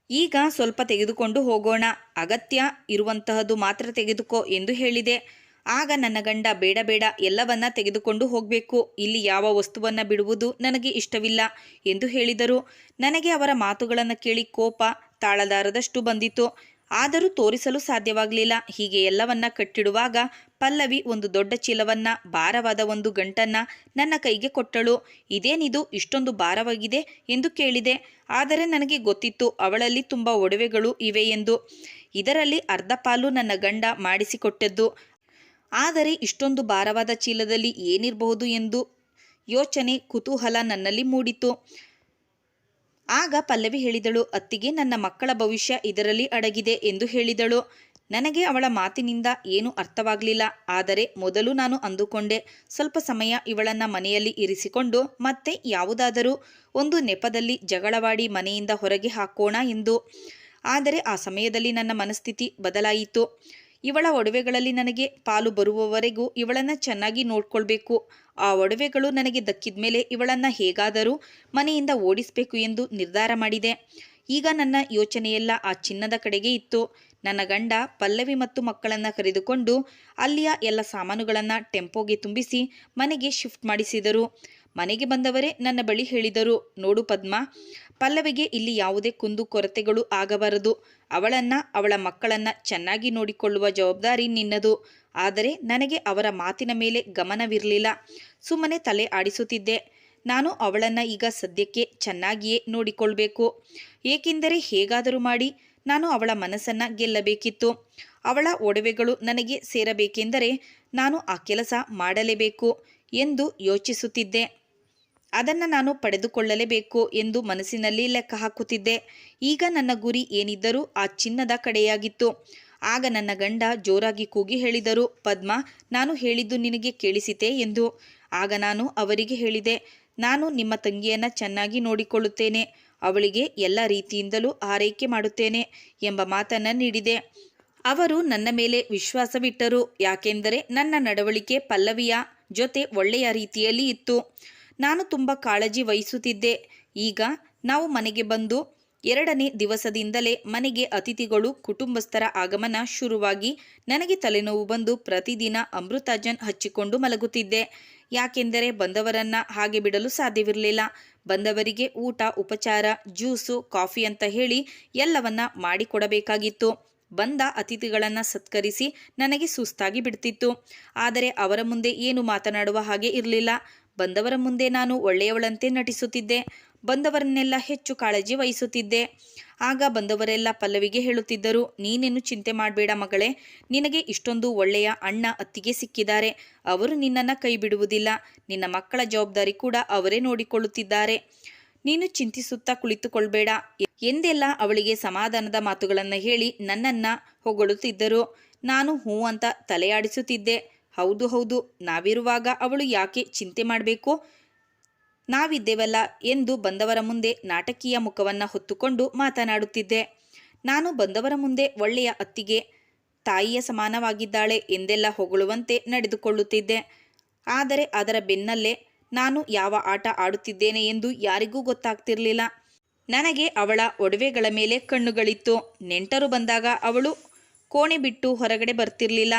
ಈಗ ಸ್ವಲ್ಪ ತೆಗೆದುಕೊಂಡು ಹೋಗೋಣ, ಅಗತ್ಯ ಇರುವಂತಹದ್ದು ಮಾತ್ರ ತೆಗೆದುಕೋ ಎಂದು ಹೇಳಿದೆ. ಆಗ ನನ್ನ ಗಂಡ, ಬೇಡ ಬೇಡ, ಎಲ್ಲವನ್ನ ತೆಗೆದುಕೊಂಡು ಹೋಗಬೇಕು, ಇಲ್ಲಿ ಯಾವ ವಸ್ತುವನ್ನು ಬಿಡುವುದು ನನಗೆ ಇಷ್ಟವಿಲ್ಲ ಎಂದು ಹೇಳಿದರು. ನನಗೆ ಅವರ ಮಾತುಗಳನ್ನು ಕೇಳಿ ಕೋಪ ತಾಳಲಾರದಷ್ಟು ಬಂದಿತು. ಆದರೂ ತೋರಿಸಲು ಸಾಧ್ಯವಾಗಲಿಲ್ಲ. ಹೀಗೆ ಎಲ್ಲವನ್ನ ಕಟ್ಟಿಡುವಾಗ ಪಲ್ಲವಿ ಒಂದು ದೊಡ್ಡ ಚೀಲವನ್ನ, ಭಾರವಾದ ಒಂದು ಗಂಟನ್ನ ನನ್ನ ಕೈಗೆ ಕೊಟ್ಟಳು. ಇದೇನಿದು ಇಷ್ಟೊಂದು ಭಾರವಾಗಿದೆ ಎಂದು ಕೇಳಿದೆ. ಆದರೆ ನನಗೆ ಗೊತ್ತಿತ್ತು ಅವಳಲ್ಲಿ ತುಂಬ ಒಡವೆಗಳು ಇವೆ ಎಂದು. ಇದರಲ್ಲಿ ಅರ್ಧ ಪಾಲು ನನ್ನ ಗಂಡ ಮಾಡಿಸಿಕೊಟ್ಟದ್ದು. ಆದರೆ ಇಷ್ಟೊಂದು ಭಾರವಾದ ಚೀಲದಲ್ಲಿ ಏನಿರಬಹುದು ಎಂದು ಯೋಚನೆ, ಕುತೂಹಲ ನನ್ನಲ್ಲಿ ಮೂಡಿತು. ಆಗ ಪಲ್ಲವಿ ಹೇಳಿದಳು, ಅತ್ತಿಗೆ, ನನ್ನ ಮಕ್ಕಳ ಭವಿಷ್ಯ ಇದರಲ್ಲಿ ಅಡಗಿದೆ ಎಂದು ಹೇಳಿದಳು. ನನಗೆ ಅವಳ ಮಾತಿನಿಂದ ಏನೂ ಅರ್ಥವಾಗಲಿಲ್ಲ. ಆದರೆ ಮೊದಲು ನಾನು ಅಂದುಕೊಂಡೆ, ಸ್ವಲ್ಪ ಸಮಯ ಇವಳನ್ನು ಮನೆಯಲ್ಲಿ ಇರಿಸಿಕೊಂಡು ಮತ್ತೆ ಯಾವುದಾದರೂ ಒಂದು ನೆಪದಲ್ಲಿ ಜಗಳವಾಡಿ ಮನೆಯಿಂದ ಹೊರಗೆ ಹಾಕೋಣ ಎಂದು. ಆದರೆ ಆ ಸಮಯದಲ್ಲಿ ನನ್ನ ಮನಸ್ಥಿತಿ ಬದಲಾಯಿತು. ಇವಳ ಒಡವೆಗಳಲ್ಲಿ ನನಗೆ ಪಾಲು ಬರುವವರೆಗೂ ಇವಳನ್ನು ಚೆನ್ನಾಗಿ ನೋಡ್ಕೊಳ್ಬೇಕು. ಆ ಒಡವೆಗಳು ನನಗೆ ದಕ್ಕಿದ ಮೇಲೆ ಇವಳನ್ನು ಹೇಗಾದರೂ ಮನೆಯಿಂದ ಓಡಿಸಬೇಕು ಎಂದು ನಿರ್ಧಾರ ಮಾಡಿದೆ. ಈಗ ನನ್ನ ಯೋಚನೆಯೆಲ್ಲ ಆ ಚಿನ್ನದ ಕಡೆಗೆ ಇತ್ತು. ನನ್ನ ಗಂಡ ಪಲ್ಲವಿ ಮತ್ತು ಮಕ್ಕಳನ್ನು ಕರೆದುಕೊಂಡು ಅಲ್ಲಿಯ ಎಲ್ಲ ಸಾಮಾನುಗಳನ್ನು ಟೆಂಪೋಗೆ ತುಂಬಿಸಿ ಮನೆಗೆ ಶಿಫ್ಟ್ ಮಾಡಿಸಿದರು. ಮನೆಗೆ ಬಂದವರೇ ನನ್ನ ಬಳಿ ಹೇಳಿದರು, ನೋಡು ಪದ್ಮ, ಪಲ್ಲವಿಗೆ ಇಲ್ಲಿ ಯಾವುದೇ ಕುಂದು ಕೊರತೆಗಳು ಆಗಬಾರದು. ಅವಳ ಮಕ್ಕಳನ್ನು ಚೆನ್ನಾಗಿ ನೋಡಿಕೊಳ್ಳುವ ಜವಾಬ್ದಾರಿ ನಿನ್ನದು. ಆದರೆ ನನಗೆ ಅವರ ಮಾತಿನ ಮೇಲೆ ಗಮನವಿರಲಿಲ್ಲ. ಸುಮ್ಮನೆ ತಲೆ ಆಡಿಸುತ್ತಿದ್ದೆ. ನಾನು ಅವಳನ್ನು ಈಗ ಸದ್ಯಕ್ಕೆ ಚೆನ್ನಾಗಿಯೇ ನೋಡಿಕೊಳ್ಬೇಕು. ಏಕೆಂದರೆ ಹೇಗಾದರೂ ಮಾಡಿ ನಾನು ಅವಳ ಮನಸ್ಸನ್ನು ಗೆಲ್ಲಬೇಕಿತ್ತು. ಅವಳ ಒಡವೆಗಳು ನನಗೆ ಸೇರಬೇಕೆಂದರೆ ನಾನು ಆ ಕೆಲಸ ಮಾಡಲೇಬೇಕು ಎಂದು ಯೋಚಿಸುತ್ತಿದ್ದೆ. ಅದನ್ನು ನಾನು ಪಡೆದುಕೊಳ್ಳಲೇಬೇಕು ಎಂದು ಮನಸ್ಸಿನಲ್ಲಿ ಲೆಕ್ಕ ಹಾಕುತ್ತಿದ್ದೆ. ಈಗ ನನ್ನ ಗುರಿ ಏನಿದ್ದರೂ ಆ ಚಿನ್ನದ ಕಡೆಯಾಗಿತ್ತು. ಆಗ ನನ್ನ ಗಂಡ ಜೋರಾಗಿ ಕೂಗಿ ಹೇಳಿದರು, ಪದ್ಮ, ನಾನು ಹೇಳಿದ್ದು ನಿನಗೆ ಕೇಳಿಸಿತೆ ಎಂದು. ಆಗ ನಾನು ಅವರಿಗೆ ಹೇಳಿದೆ, ನಾನು ನಿಮ್ಮ ತಂಗಿಯನ್ನು ಚೆನ್ನಾಗಿ ನೋಡಿಕೊಳ್ಳುತ್ತೇನೆ, ಅವಳಿಗೆ ಎಲ್ಲ ರೀತಿಯಿಂದಲೂ ಆರೈಕೆ ಮಾಡುತ್ತೇನೆ ಎಂಬ ಮಾತನ್ನು ನೀಡಿದೆ. ಅವರು ನನ್ನ ಮೇಲೆ ವಿಶ್ವಾಸವಿಟ್ಟರು. ಯಾಕೆಂದರೆ ನನ್ನ ನಡವಳಿಕೆ ಪಲ್ಲವಿಯ ಜೊತೆ ಒಳ್ಳೆಯ ರೀತಿಯಲ್ಲಿ ಇತ್ತು. ನಾನು ತುಂಬ ಕಾಳಜಿ ವಹಿಸುತ್ತಿದ್ದೆ. ಈಗ ನಾವು ಮನೆಗೆ ಬಂದು 2ನೇ ದಿವಸದಿಂದಲೇ ಮನೆಗೆ ಅತಿಥಿಗಳು ಕುಟುಂಬಸ್ಥರ ಆಗಮನ ಶುರುವಾಗಿ ನನಗೆ ತಲೆನೋವು ಬಂದು ಪ್ರತಿದಿನ ಅಮೃತಾಜನ್ ಹಚ್ಚಿಕೊಂಡು ಮಲಗುತ್ತಿದ್ದೆ. ಯಾಕೆಂದರೆ ಬಂದವರನ್ನು ಹಾಗೆ ಬಿಡಲು ಸಾಧ್ಯವಿರಲಿಲ್ಲ. ಬಂದವರಿಗೆ ಊಟ, ಉಪಚಾರ, ಜ್ಯೂಸು, ಕಾಫಿ ಅಂತ ಹೇಳಿ ಎಲ್ಲವನ್ನ ಮಾಡಿಕೊಡಬೇಕಾಗಿತ್ತು. ಬಂದ ಅತಿಥಿಗಳನ್ನು ಸತ್ಕರಿಸಿ ನನಗೆ ಸುಸ್ತಾಗಿ ಬಿಡ್ತಿತ್ತು. ಆದರೆ ಅವರ ಮುಂದೆ ಏನು ಮಾತನಾಡುವ ಹಾಗೆ ಇರಲಿಲ್ಲ. ಬಂದವರ ಮುಂದೆ ನಾನು ಒಳ್ಳೆಯವಳಂತೆ ನಟಿಸುತ್ತಿದ್ದೆ. ಬಂದವರನ್ನೆಲ್ಲ ಹೆಚ್ಚು ಕಾಳಜಿ ವಹಿಸುತ್ತಿದ್ದೆ. ಆಗ ಬಂದವರೆಲ್ಲ ಪಲ್ಲವಿಗೆ ಹೇಳುತ್ತಿದ್ದರು, ನೀನೇನು ಚಿಂತೆ ಮಾಡಬೇಡ ಮಗಳೇ, ನಿನಗೆ ಇಷ್ಟೊಂದು ಒಳ್ಳೆಯ ಅಣ್ಣ ಅತ್ತಿಗೆ ಸಿಕ್ಕಿದ್ದಾರೆ. ಅವರು ನಿನ್ನನ್ನು ಕೈ ಬಿಡುವುದಿಲ್ಲ. ನಿನ್ನ ಮಕ್ಕಳ ಜವಾಬ್ದಾರಿ ಕೂಡ ಅವರೇ ನೋಡಿಕೊಳ್ಳುತ್ತಿದ್ದಾರೆ. ನೀನು ಚಿಂತಿಸುತ್ತಾ ಕುಳಿತುಕೊಳ್ಬೇಡ ಎಂದೆಲ್ಲ ಅವಳಿಗೆ ಸಮಾಧಾನದ ಮಾತುಗಳನ್ನು ಹೇಳಿ ನನ್ನನ್ನು ಹೊಗಳುತ್ತಿದ್ದರು. ನಾನು ಹೂ ಅಂತ ತಲೆಯಾಡಿಸುತ್ತಿದ್ದೆ. ಹೌದು ಹೌದು, ನಾವಿರುವಾಗ ಅವಳು ಯಾಕೆ ಚಿಂತೆ ಮಾಡಬೇಕು, ನಾವಿದ್ದೇವಲ್ಲ ಎಂದು ಬಂದವರ ಮುಂದೆ ನಾಟಕೀಯ ಮುಖವನ್ನು ಹೊತ್ತುಕೊಂಡು ಮಾತನಾಡುತ್ತಿದ್ದೆ. ನಾನು ಬಂದವರ ಮುಂದೆ ಒಳ್ಳೆಯ ಅತ್ತಿಗೆ, ತಾಯಿಯ ಸಮಾನವಾಗಿದ್ದಾಳೆ ಎಂದೆಲ್ಲ ಹೊಗಳುವಂತೆ ನಡೆದುಕೊಳ್ಳುತ್ತಿದ್ದೆ. ಆದರೆ ಅದರ ಬೆನ್ನಲ್ಲೇ ನಾನು ಯಾವ ಆಟ ಆಡುತ್ತಿದ್ದೇನೆ ಎಂದು ಯಾರಿಗೂ ಗೊತ್ತಾಗ್ತಿರಲಿಲ್ಲ. ನನಗೆ ಅವಳ ಒಡವೆಗಳ ಮೇಲೆ ಕಣ್ಣುಗಳಿತ್ತು. ನೆಂಟರು ಬಂದಾಗ ಅವಳು ಕೋಣೆ ಬಿಟ್ಟು ಹೊರಗಡೆ ಬರ್ತಿರ್ಲಿಲ್ಲ.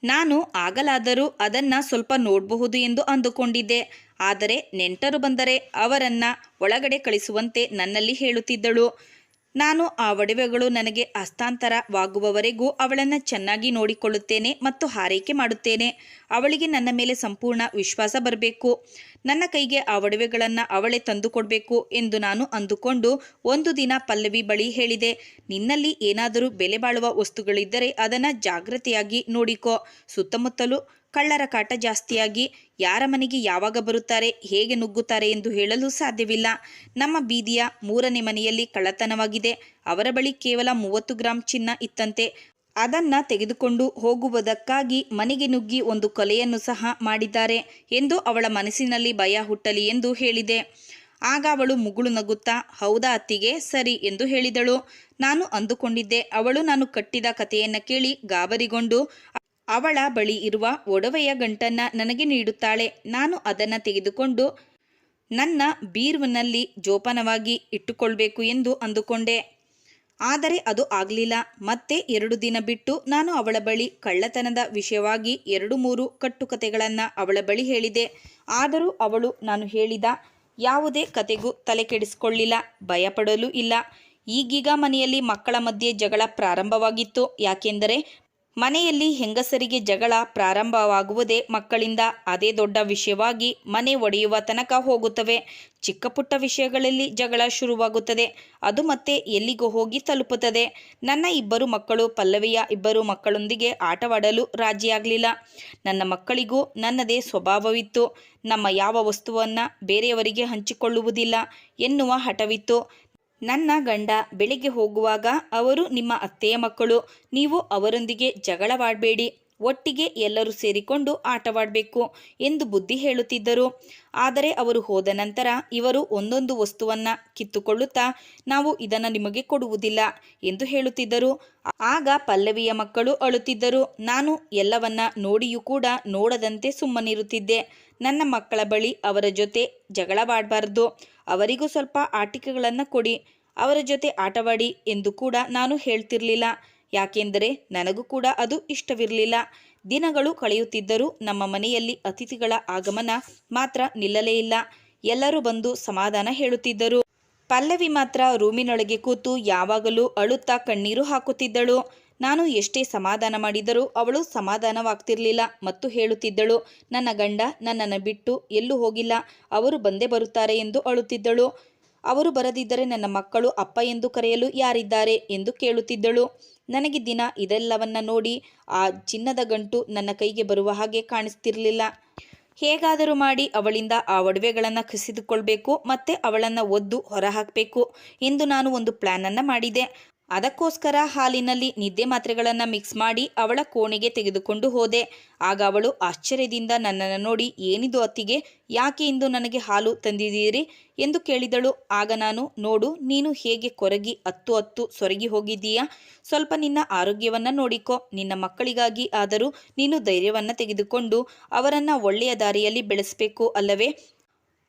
ನಾನು ಆಗಲಾದರೂ ಅದನ್ನು ಸ್ವಲ್ಪ ನೋಡಬಹುದು ಎಂದು ಅಂದುಕೊಂಡಿದ್ದೆ. ಆದರೆ ನೆಂಟರು ಬಂದರೆ ಅವರನ್ನು ಒಳಗಡೆ ಕಳಿಸುವಂತೆ ನನ್ನಲ್ಲಿ ಹೇಳುತ್ತಿದ್ದಳು. ನಾನು ಆ ಒಡವೆಗಳು ನನಗೆ ಹಸ್ತಾಂತರವಾಗುವವರೆಗೂ ಅವಳನ್ನು ಚೆನ್ನಾಗಿ ನೋಡಿಕೊಳ್ಳುತ್ತೇನೆ ಮತ್ತು ಹಾರೈಕೆ ಮಾಡುತ್ತೇನೆ. ಅವಳಿಗೆ ನನ್ನ ಮೇಲೆ ಸಂಪೂರ್ಣ ವಿಶ್ವಾಸ ಬರಬೇಕು. ನನ್ನ ಕೈಗೆ ಆ ಒಡವೆಗಳನ್ನು ಅವಳೇ ತಂದುಕೊಡಬೇಕು ಎಂದು ನಾನು ಅಂದುಕೊಂಡು ಒಂದು ದಿನ ಪಲ್ಲವಿ ಬಳಿ ಹೇಳಿದೆ, ನಿನ್ನಲ್ಲಿ ಏನಾದರೂ ಬೆಲೆ ಬಾಳುವ ವಸ್ತುಗಳಿದ್ದರೆ ಅದನ್ನು ಜಾಗ್ರತೆಯಾಗಿ ನೋಡಿಕೋ. ಸುತ್ತಮುತ್ತಲೂ ಕಳ್ಳರ ಕಾಟ ಜಾಸ್ತಿಯಾಗಿ ಯಾರ ಮನೆಗೆ ಯಾವಾಗ ಬರುತ್ತಾರೆ, ಹೇಗೆ ನುಗ್ಗುತ್ತಾರೆ ಎಂದು ಹೇಳಲು ಸಾಧ್ಯವಿಲ್ಲ. ನಮ್ಮ ಬೀದಿಯ 3ನೇ ಮನೆಯಲ್ಲಿ ಕಳ್ಳತನವಾಗಿದೆ. ಅವರ ಬಳಿ ಕೇವಲ 30 ಗ್ರಾಂ ಚಿನ್ನ ಇತ್ತಂತೆ. ಅದನ್ನು ತೆಗೆದುಕೊಂಡು ಹೋಗುವುದಕ್ಕಾಗಿ ಮನೆಗೆ ನುಗ್ಗಿ ಒಂದು ಕೊಲೆಯನ್ನು ಸಹ ಮಾಡಿದ್ದಾರೆ ಎಂದು ಅವಳ ಮನಸ್ಸಿನಲ್ಲಿ ಭಯ ಹುಟ್ಟಲಿ ಎಂದು ಹೇಳಿದೆ. ಆಗ ಅವಳು ಮುಗುಳು ನಗುತ್ತಾ, ಹೌದಾ ಅತ್ತಿಗೆ, ಸರಿ ಎಂದು ಹೇಳಿದಳು. ನಾನು ಅಂದುಕೊಂಡಿದ್ದೆ ಅವಳು ನಾನು ಕಟ್ಟಿದ ಕಥೆಯನ್ನು ಕೇಳಿ ಗಾಬರಿಗೊಂಡು ಅವಳ ಬಳಿ ಇರುವ ಒಡವೆಯ ಗಂಟನ್ನು ನನಗೆ ನೀಡುತ್ತಾಳೆ. ನಾನು ಅದನ್ನು ತೆಗೆದುಕೊಂಡು ನನ್ನ ಬೀರುವಿನಲ್ಲಿ ಜೋಪಾನವಾಗಿ ಇಟ್ಟುಕೊಳ್ಬೇಕು ಎಂದು ಅಂದುಕೊಂಡೆ. ಆದರೆ ಅದು ಆಗಲಿಲ್ಲ. ಮತ್ತೆ 2 ದಿನ ಬಿಟ್ಟು ನಾನು ಅವಳ ಬಳಿ ಕಳ್ಳತನದ ವಿಷಯವಾಗಿ 2-3 ಕಟ್ಟುಕತೆಗಳನ್ನು ಅವಳ ಬಳಿ ಹೇಳಿದೆ. ಆದರೂ ಅವಳು ನಾನು ಹೇಳಿದ ಯಾವುದೇ ಕತೆಗೂ ತಲೆ ಕೆಡಿಸಿಕೊಳ್ಳಿಲ್ಲ, ಭಯಪಡಲೂ ಇಲ್ಲ. ಈಗೀಗ ಮನೆಯಲ್ಲಿ ಮಕ್ಕಳ ಮಧ್ಯೆ ಜಗಳ ಪ್ರಾರಂಭವಾಗಿತ್ತು. ಯಾಕೆಂದರೆ ಮನೆಯಲ್ಲಿ ಹೆಂಗಸರಿಗೆ ಜಗಳ ಪ್ರಾರಂಭವಾಗುವುದೇ ಮಕ್ಕಳಿಂದ. ಅದೇ ದೊಡ್ಡ ವಿಷಯವಾಗಿ ಮನೆ ಒಡೆಯುವ ತನಕ ಹೋಗುತ್ತವೆ. ಚಿಕ್ಕ ಪುಟ್ಟ ವಿಷಯಗಳಲ್ಲಿ ಜಗಳ ಶುರುವಾಗುತ್ತದೆ. ಅದು ಮತ್ತೆ ಎಲ್ಲಿಗೂ ಹೋಗಿ ತಲುಪುತ್ತದೆ. ನನ್ನ 2 ಮಕ್ಕಳು ಪಲ್ಲವಿಯ 2 ಮಕ್ಕಳೊಂದಿಗೆ ಆಟವಾಡಲು ರಾಜಿಯಾಗಲಿಲ್ಲ. ನನ್ನ ಮಕ್ಕಳಿಗೂ ನನ್ನದೇ ಸ್ವಭಾವವಿತ್ತು. ನಮ್ಮ ಯಾವ ವಸ್ತುವನ್ನು ಬೇರೆಯವರಿಗೆ ಹಂಚಿಕೊಳ್ಳುವುದಿಲ್ಲ ಎನ್ನುವ ಹಠವಿತ್ತು. ನನ್ನ ಗಂಡ ಬೆಳಿಗ್ಗೆ ಹೋಗುವಾಗ, ಅವರು ನಿಮ್ಮ ಅತ್ತೆಯ ಮಕ್ಕಳು, ನೀವು ಅವರೊಂದಿಗೆ ಜಗಳವಾಡಬೇಡಿ, ಒಟ್ಟಿಗೆ ಎಲ್ಲರೂ ಸೇರಿಕೊಂಡು ಆಟವಾಡಬೇಕು ಎಂದು ಬುದ್ಧಿ ಹೇಳುತ್ತಿದ್ದರು. ಆದರೆ ಅವರು ಹೋದ ನಂತರ ಇವರು ಒಂದೊಂದು ವಸ್ತುವನ್ನು ಕಿತ್ತುಕೊಳ್ಳುತ್ತಾ, ನಾವು ಇದನ್ನು ನಿಮಗೆ ಕೊಡುವುದಿಲ್ಲ ಎಂದು ಹೇಳುತ್ತಿದ್ದರು. ಆಗ ಪಲ್ಲವಿಯ ಮಕ್ಕಳು ಅಳುತ್ತಿದ್ದರು. ನಾನು ಎಲ್ಲವನ್ನ ನೋಡಿಯೂ ಕೂಡ ನೋಡದಂತೆ ಸುಮ್ಮನಿರುತ್ತಿದ್ದೆ. ನನ್ನ ಮಕ್ಕಳ ಬಳಿ ಅವರ ಜೊತೆ ಜಗಳವಾಡಬಾರ್ದು, ಅವರಿಗೂ ಸ್ವಲ್ಪ ಆಟಿಕೆಗಳನ್ನು ಕೊಡಿ, ಅವರ ಜೊತೆ ಆಟವಾಡಿ ಎಂದು ಕೂಡ ನಾನು ಹೇಳ್ತಿರಲಿಲ್ಲ. ಯಾಕೆಂದರೆ ನನಗೂ ಕೂಡ ಅದು ಇಷ್ಟವಿರಲಿಲ್ಲ. ದಿನಗಳು ಕಳೆಯುತ್ತಿದ್ದರೂ ನಮ್ಮ ಮನೆಯಲ್ಲಿ ಅತಿಥಿಗಳ ಆಗಮನ ಮಾತ್ರ ನಿಲ್ಲಲೇ ಇಲ್ಲ. ಎಲ್ಲರೂ ಬಂದು ಸಮಾಧಾನ ಹೇಳುತ್ತಿದ್ದರು. ಪಲ್ಲವಿ ಮಾತ್ರ ರೂಮಿನೊಳಗೆ ಕೂತು ಯಾವಾಗಲೂ ಅಳುತ್ತಾ ಕಣ್ಣೀರು ಹಾಕುತ್ತಿದ್ದಳು. ನಾನು ಎಷ್ಟೇ ಸಮಾಧಾನ ಮಾಡಿದರೂ ಅವಳು ಸಮಾಧಾನವಾಗ್ತಿರ್ಲಿಲ್ಲ ಮತ್ತು ಹೇಳುತ್ತಿದ್ದಳು, ನನ್ನ ಗಂಡ ನನ್ನನ್ನು ಬಿಟ್ಟು ಎಲ್ಲೂ ಹೋಗಿಲ್ಲ, ಅವರು ಬಂದೇ ಬರುತ್ತಾರೆ ಎಂದು ಅಳುತ್ತಿದ್ದಳು. ಅವರು ಬರದಿದ್ದರೆ ನನ್ನ ಮಕ್ಕಳು ಅಪ್ಪ ಎಂದು ಕರೆಯಲು ಯಾರಿದ್ದಾರೆ ಎಂದು ಕೇಳುತ್ತಿದ್ದಳು. ನನಗೆ ದಿನ ಇದೆಲ್ಲವನ್ನ ನೋಡಿ ಆ ಚಿನ್ನದ ಗಂಟು ನನ್ನ ಕೈಗೆ ಬರುವ ಹಾಗೆ ಕಾಣಿಸ್ತಿರ್ಲಿಲ್ಲ. ಹೇಗಾದರೂ ಮಾಡಿ ಅವಳಿಂದ ಆ ಒಡವೆಗಳನ್ನು ಕಸಿದುಕೊಳ್ಬೇಕು ಮತ್ತೆ ಅವಳನ್ನು ಒದ್ದು ಹೊರಹಾಕಬೇಕು ಎಂದು ನಾನು ಒಂದು ಪ್ಲಾನನ್ನು ಮಾಡಿದೆ. ಅದಕ್ಕೋಸ್ಕರ ಹಾಲಿನಲ್ಲಿ ನಿದ್ದೆ ಮಾತ್ರೆಗಳನ್ನು ಮಿಕ್ಸ್ ಮಾಡಿ ಅವಳ ಕೋಣೆಗೆ ತೆಗೆದುಕೊಂಡು ಹೋದೆ. ಆಗ ಅವಳು ಆಶ್ಚರ್ಯದಿಂದ ನನ್ನನ್ನು ನೋಡಿ, ಏನಿದು ಅತ್ತಿಗೆ, ಯಾಕೆ ಇಂದು ನನಗೆ ಹಾಲು ತಂದಿದ್ದೀರಿ ಎಂದು ಕೇಳಿದಳು. ಆಗ ನಾನು, ನೋಡು, ನೀನು ಹೇಗೆ ಕೊರಗಿ ಅತ್ತು ಸೊರಗಿ ಹೋಗಿದ್ದೀಯಾ, ಸ್ವಲ್ಪ ನಿನ್ನ ಆರೋಗ್ಯವನ್ನು ನೋಡಿಕೊ. ನಿನ್ನ ಮಕ್ಕಳಿಗಾಗಿ ಆದರೂ ನೀನು ಧೈರ್ಯವನ್ನು ತೆಗೆದುಕೊಂಡು ಅವರನ್ನು ಒಳ್ಳೆಯ ದಾರಿಯಲ್ಲಿ ಬೆಳೆಸಬೇಕು ಅಲ್ಲವೇ?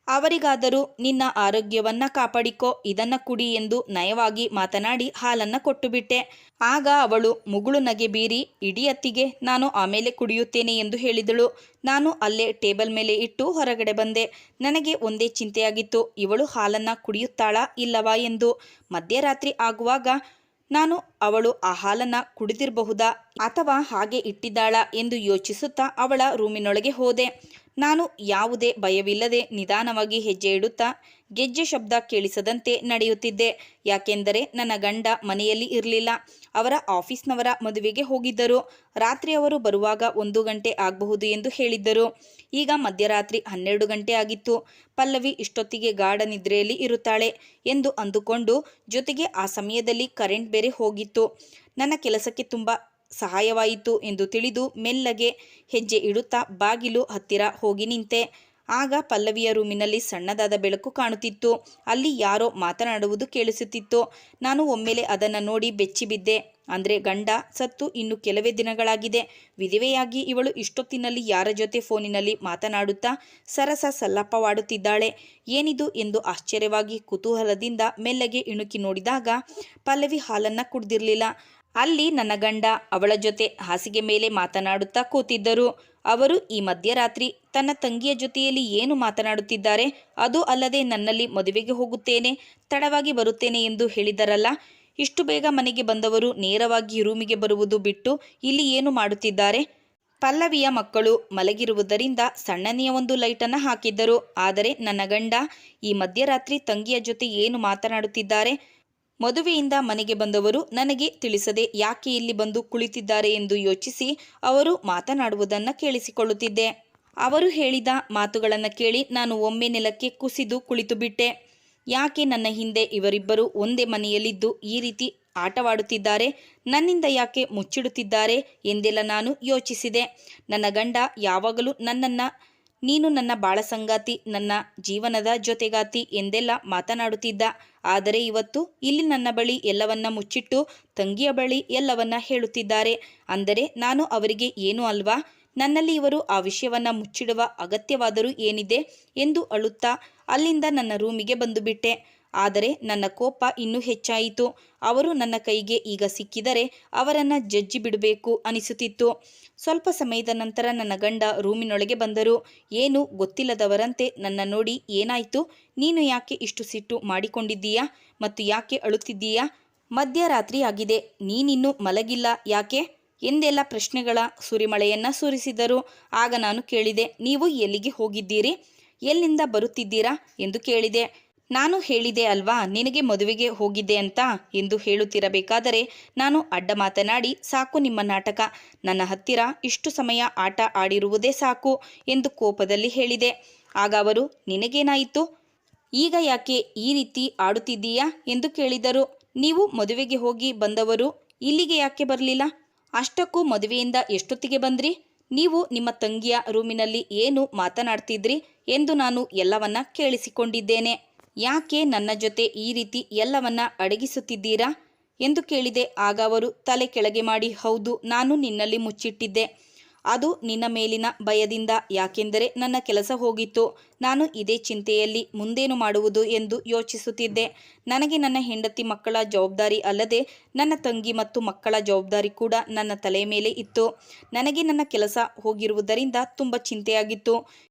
ಅವರಿಗಾದರೂ ನಿನ್ನ ಆರೋಗ್ಯವನ್ನ ಕಾಪಾಡಿಕೊ, ಇದನ್ನ ಕುಡಿ ಎಂದು ನಯವಾಗಿ ಮಾತನಾಡಿ ಹಾಲನ್ನು ಕೊಟ್ಟುಬಿಟ್ಟೆ. ಆಗ ಅವಳು ಮುಗುಳು ನಗೆ ಬೀರಿ, ಇಡೀ ಅತ್ತಿಗೆ, ನಾನು ಆಮೇಲೆ ಕುಡಿಯುತ್ತೇನೆ ಎಂದು ಹೇಳಿದಳು. ನಾನು ಅಲ್ಲೇ ಟೇಬಲ್ ಮೇಲೆ ಇಟ್ಟು ಹೊರಗಡೆ ಬಂದೆ. ನನಗೆ ಒಂದೇ ಚಿಂತೆಯಾಗಿತ್ತು, ಇವಳು ಹಾಲನ್ನು ಕುಡಿಯುತ್ತಾಳಾ ಇಲ್ಲವಾ ಎಂದು. ಮಧ್ಯರಾತ್ರಿ ಆಗುವಾಗ ನಾನು ಅವಳು ಆ ಹಾಲನ್ನು ಕುಡಿದಿರಬಹುದಾ ಅಥವಾ ಹಾಗೆ ಇಟ್ಟಿದ್ದಾಳಾ ಎಂದು ಯೋಚಿಸುತ್ತಾ ಅವಳ ರೂಮಿನೊಳಗೆ ಹೋದೆ. ನಾನು ಯಾವುದೇ ಭಯವಿಲ್ಲದೆ ನಿಧಾನವಾಗಿ ಹೆಜ್ಜೆ ಇಡುತ್ತಾ ಗೆಜ್ಜೆ ಶಬ್ದ ಕೇಳಿಸದಂತೆ ನಡೆಯುತ್ತಿದ್ದೆ. ಯಾಕೆಂದರೆ ನನ್ನ ಗಂಡ ಮನೆಯಲ್ಲಿ ಇರಲಿಲ್ಲ. ಅವರ ಆಫೀಸ್ನವರ ಮದುವೆಗೆ ಹೋಗಿದ್ದರು. ರಾತ್ರಿ ಅವರು ಬರುವಾಗ 1 ಗಂಟೆ ಆಗಬಹುದು ಎಂದು ಹೇಳಿದ್ದರು. ಈಗ ಮಧ್ಯರಾತ್ರಿ 12 ಗಂಟೆ ಆಗಿತ್ತು. ಪಲ್ಲವಿ ಇಷ್ಟೊತ್ತಿಗೆ ಗಾಢ ನಿದ್ರೆಯಲ್ಲಿ ಇರುತ್ತಾಳೆ ಎಂದು ಅಂದುಕೊಂಡು, ಜೊತೆಗೆ ಆ ಸಮಯದಲ್ಲಿ ಕರೆಂಟ್ ಬೇರೆ ಹೋಗಿತ್ತು. ನನ್ನ ಕೆಲಸಕ್ಕೆ ತುಂಬ ಸಹಾಯವಾಯಿತು ಎಂದು ತಿಳಿದು ಮೆಲ್ಲಗೆ ಹೆಜ್ಜೆ ಇಡುತ್ತಾ ಬಾಗಿಲು ಹತ್ತಿರ ಹೋಗಿ ನಿಂತೆ. ಆಗ ಪಲ್ಲವಿಯ ರೂಮಿನಲ್ಲಿ ಸಣ್ಣದಾದ ಬೆಳಕು ಕಾಣುತ್ತಿತ್ತು. ಅಲ್ಲಿ ಯಾರೋ ಮಾತನಾಡುವುದು ಕೇಳಿಸುತ್ತಿತ್ತು. ನಾನು ಒಮ್ಮೆಲೆ ಅದನ್ನು ನೋಡಿ ಬೆಚ್ಚಿಬಿದ್ದೆ. ಅಂದರೆ ಗಂಡ ಸತ್ತು ಇನ್ನು ಕೆಲವೇ ದಿನಗಳಾಗಿದೆ. ವಿಧವೆಯಾಗಿ ಇವಳು ಇಷ್ಟೊತ್ತಿನಲ್ಲಿ ಯಾರ ಜೊತೆ ಫೋನಿನಲ್ಲಿ ಮಾತನಾಡುತ್ತಾ ಸರಸ ಸಲ್ಲಾಪವಾಡುತ್ತಿದ್ದಾಳೆ, ಏನಿದು ಎಂದು ಆಶ್ಚರ್ಯವಾಗಿ ಕುತೂಹಲದಿಂದ ಮೆಲ್ಲಗೆ ಇಣುಕಿ ನೋಡಿದಾಗ ಪಲ್ಲವಿ ಹಾಲನ್ನು ಕುಡ್ದಿರಲಿಲ್ಲ. ಅಲ್ಲಿ ನನ್ನ ಗಂಡ ಅವಳ ಜೊತೆ ಹಾಸಿಗೆ ಮೇಲೆ ಮಾತನಾಡುತ್ತಾ ಕೂತಿದ್ದರು. ಅವರು ಈ ಮಧ್ಯರಾತ್ರಿ ತನ್ನ ತಂಗಿಯ ಜೊತೆಯಲ್ಲಿ ಏನು ಮಾತನಾಡುತ್ತಿದ್ದಾರೆ? ಅದು ಅಲ್ಲದೆ ನನ್ನಲ್ಲಿ ಮದುವೆಗೆ ಹೋಗುತ್ತೇನೆ, ತಡವಾಗಿ ಬರುತ್ತೇನೆ ಎಂದು ಹೇಳಿದರಲ್ಲ. ಇಷ್ಟು ಬೇಗ ಮನೆಗೆ ಬಂದವರು ನೇರವಾಗಿ ರೂಮಿಗೆ ಬರುವುದು ಬಿಟ್ಟು ಇಲ್ಲಿ ಏನು ಮಾಡುತ್ತಿದ್ದಾರೆ? ಪಲ್ಲವಿಯ ಮಕ್ಕಳು ಮಲಗಿರುವುದರಿಂದ ಸಣ್ಣನೆಯ ಒಂದು ಲೈಟನ್ನು ಹಾಕಿದ್ದರು. ಆದರೆ ನನ್ನ ಗಂಡ ಈ ಮಧ್ಯರಾತ್ರಿ ತಂಗಿಯ ಜೊತೆ ಏನು ಮಾತನಾಡುತ್ತಿದ್ದಾರೆ? ಮದುವೆಯಿಂದ ಮನೆಗೆ ಬಂದವರು ನನಗೆ ತಿಳಿಸದೆ ಯಾಕೆ ಇಲ್ಲಿ ಬಂದು ಕುಳಿತಿದ್ದಾರೆ ಎಂದು ಯೋಚಿಸಿ ಅವರು ಮಾತನಾಡುವುದನ್ನು ಕೇಳಿಸಿಕೊಳ್ಳುತ್ತಿದ್ದೆ. ಅವರು ಹೇಳಿದ ಮಾತುಗಳನ್ನು ಕೇಳಿ ನಾನು ಒಮ್ಮೆ ನೆಲಕ್ಕೆ ಕುಸಿದು ಕುಳಿತು ಬಿಟ್ಟೆ. ಯಾಕೆ ನನ್ನ ಹಿಂದೆ ಇವರಿಬ್ಬರು ಒಂದೇ ಮನೆಯಲ್ಲಿದ್ದು ಈ ರೀತಿ ಆಟವಾಡುತ್ತಿದ್ದಾರೆ? ನನ್ನಿಂದ ಯಾಕೆ ಮುಚ್ಚಿಡುತ್ತಿದ್ದಾರೆ ಎಂದೆಲ್ಲ ನಾನು ಯೋಚಿಸಿದೆ. ನನ್ನ ಗಂಡ ಯಾವಾಗಲೂ ನನ್ನನ್ನು ನೀನು ನನ್ನ ಬಾಳ ಸಂಗಾತಿ, ನನ್ನ ಜೀವನದ ಜೊತೆಗಾತಿ ಎಂದೆಲ್ಲ ಮಾತನಾಡುತ್ತಿದ್ದ. ಆದರೆ ಇವತ್ತು ಇಲ್ಲಿ ನನ್ನ ಬಳಿ ಎಲ್ಲವನ್ನ ಮುಚ್ಚಿಟ್ಟು ತಂಗಿಯ ಬಳಿ ಎಲ್ಲವನ್ನ ಹೇಳುತ್ತಿದ್ದಾರೆ. ಅಂದರೆ ನಾನು ಅವರಿಗೆ ಏನೂ ಅಲ್ವಾ? ನನ್ನಲ್ಲಿ ಇವರು ಆ ವಿಷಯವನ್ನ ಮುಚ್ಚಿಡುವ ಅಗತ್ಯವಾದರೂ ಏನಿದೆ ಎಂದು ಅಳುತ್ತಾ ಅಲ್ಲಿಂದ ನನ್ನ ರೂಮಿಗೆ ಬಂದು ಬಿಟ್ಟೆ. ಆದರೆ ನನ್ನ ಕೋಪ ಇನ್ನೂ ಹೆಚ್ಚಾಯಿತು. ಅವರು ನನ್ನ ಕೈಗೆ ಈಗ ಸಿಕ್ಕಿದರೆ ಅವರನ್ನು ಜಜ್ಜಿ ಬಿಡಬೇಕು ಅನಿಸುತ್ತಿತ್ತು. ಸ್ವಲ್ಪ ಸಮಯದ ನಂತರ ನನ್ನ ಗಂಡ ರೂಮಿನೊಳಗೆ ಬಂದರು. ಏನು ಗೊತ್ತಿಲ್ಲದವರಂತೆ ನನ್ನ ನೋಡಿ, ಏನಾಯಿತು, ನೀನು ಯಾಕೆ ಇಷ್ಟು ಸಿಟ್ಟು ಮಾಡಿಕೊಂಡಿದ್ದೀಯಾ ಮತ್ತು ಯಾಕೆ ಅಳುತ್ತಿದ್ದೀಯಾ? ಮಧ್ಯರಾತ್ರಿ ಆಗಿದೆ, ನೀನಿನ್ನೂ ಮಲಗಿಲ್ಲ ಯಾಕೆ ಎಂದೆಲ್ಲ ಪ್ರಶ್ನೆಗಳ ಸುರಿಮಳೆಯನ್ನು ಸುರಿಸಿದರು. ಆಗ ನಾನು ಕೇಳಿದೆ, ನೀವು ಎಲ್ಲಿಗೆ ಹೋಗಿದ್ದೀರಿ, ಎಲ್ಲಿಂದ ಬರುತ್ತಿದ್ದೀರಾ ಎಂದು ಕೇಳಿದೆ. ನಾನು ಹೇಳಿದೆ ಅಲ್ವಾ ನಿನಗೆ ಮದುವೆಗೆ ಹೋಗಿದ್ದೆ ಅಂತ ಎಂದು ಹೇಳುತ್ತಿರಬೇಕಾದರೆ ನಾನು ಅಡ್ಡ ಮಾತನಾಡಿ, ಸಾಕು ನಿಮ್ಮ ನಾಟಕ, ನನ್ನ ಹತ್ತಿರ ಇಷ್ಟು ಸಮಯ ಆಟ ಆಡಿರುವುದೇ ಸಾಕು ಎಂದು ಕೋಪದಲ್ಲಿ ಹೇಳಿದೆ. ಆಗ ಅವರು, ನಿನಗೇನಾಯಿತು, ಈಗ ಯಾಕೆ ಈ ರೀತಿ ಆಡುತ್ತಿದ್ದೀಯಾ ಎಂದು ಕೇಳಿದರು. ನೀವು ಮದುವೆಗೆ ಹೋಗಿ ಬಂದವರು ಇಲ್ಲಿಗೆ ಯಾಕೆ ಬರಲಿಲ್ಲ? ಅಷ್ಟಕ್ಕೂ ಮದುವೆಯಿಂದ ಎಷ್ಟೊತ್ತಿಗೆ ಬಂದ್ರಿ? ನೀವು ನಿಮ್ಮ ತಂಗಿಯ ರೂಮಿನಲ್ಲಿ ಏನು ಮಾತನಾಡ್ತಿದ್ರಿ ಎಂದು ನಾನು ಎಲ್ಲವನ್ನ ಕೇಳಿಸಿಕೊಂಡಿದ್ದೇನೆ. ಯಾಕೆ ನನ್ನ ಜೊತೆ ಈ ರೀತಿ ಎಲ್ಲವನ್ನ ಅಡಗಿಸುತ್ತಿದ್ದೀರಾ ಎಂದು ಕೇಳಿದೆ. ಆಗ ಅವರು ತಲೆ ಕೆಳಗೆ ಮಾಡಿ, ಹೌದು, ನಾನು ನಿನ್ನಲ್ಲಿ ಮುಚ್ಚಿಟ್ಟಿದ್ದೆ. ಅದು ನಿನ್ನ ಮೇಲಿನ ಭಯದಿಂದ. ಯಾಕೆಂದರೆ ನನ್ನ ಕೆಲಸ ಹೋಗಿತ್ತು. ನಾನು ಇದೇ ಚಿಂತೆಯಲ್ಲಿ ಮುಂದೇನು ಮಾಡುವುದು ಎಂದು ಯೋಚಿಸುತ್ತಿದ್ದೆ. ನನಗೆ ನನ್ನ ಹೆಂಡತಿ ಮಕ್ಕಳ ಜವಾಬ್ದಾರಿ ಅಲ್ಲದೆ ನನ್ನ ತಂಗಿ ಮತ್ತು ಮಕ್ಕಳ ಜವಾಬ್ದಾರಿ ಕೂಡ ನನ್ನ ತಲೆಯ ಮೇಲೆ ಇತ್ತು. ನನಗೆ ನನ್ನ ಕೆಲಸ ಹೋಗಿರುವುದರಿಂದ ತುಂಬ ಚಿಂತೆಯಾಗಿತ್ತು.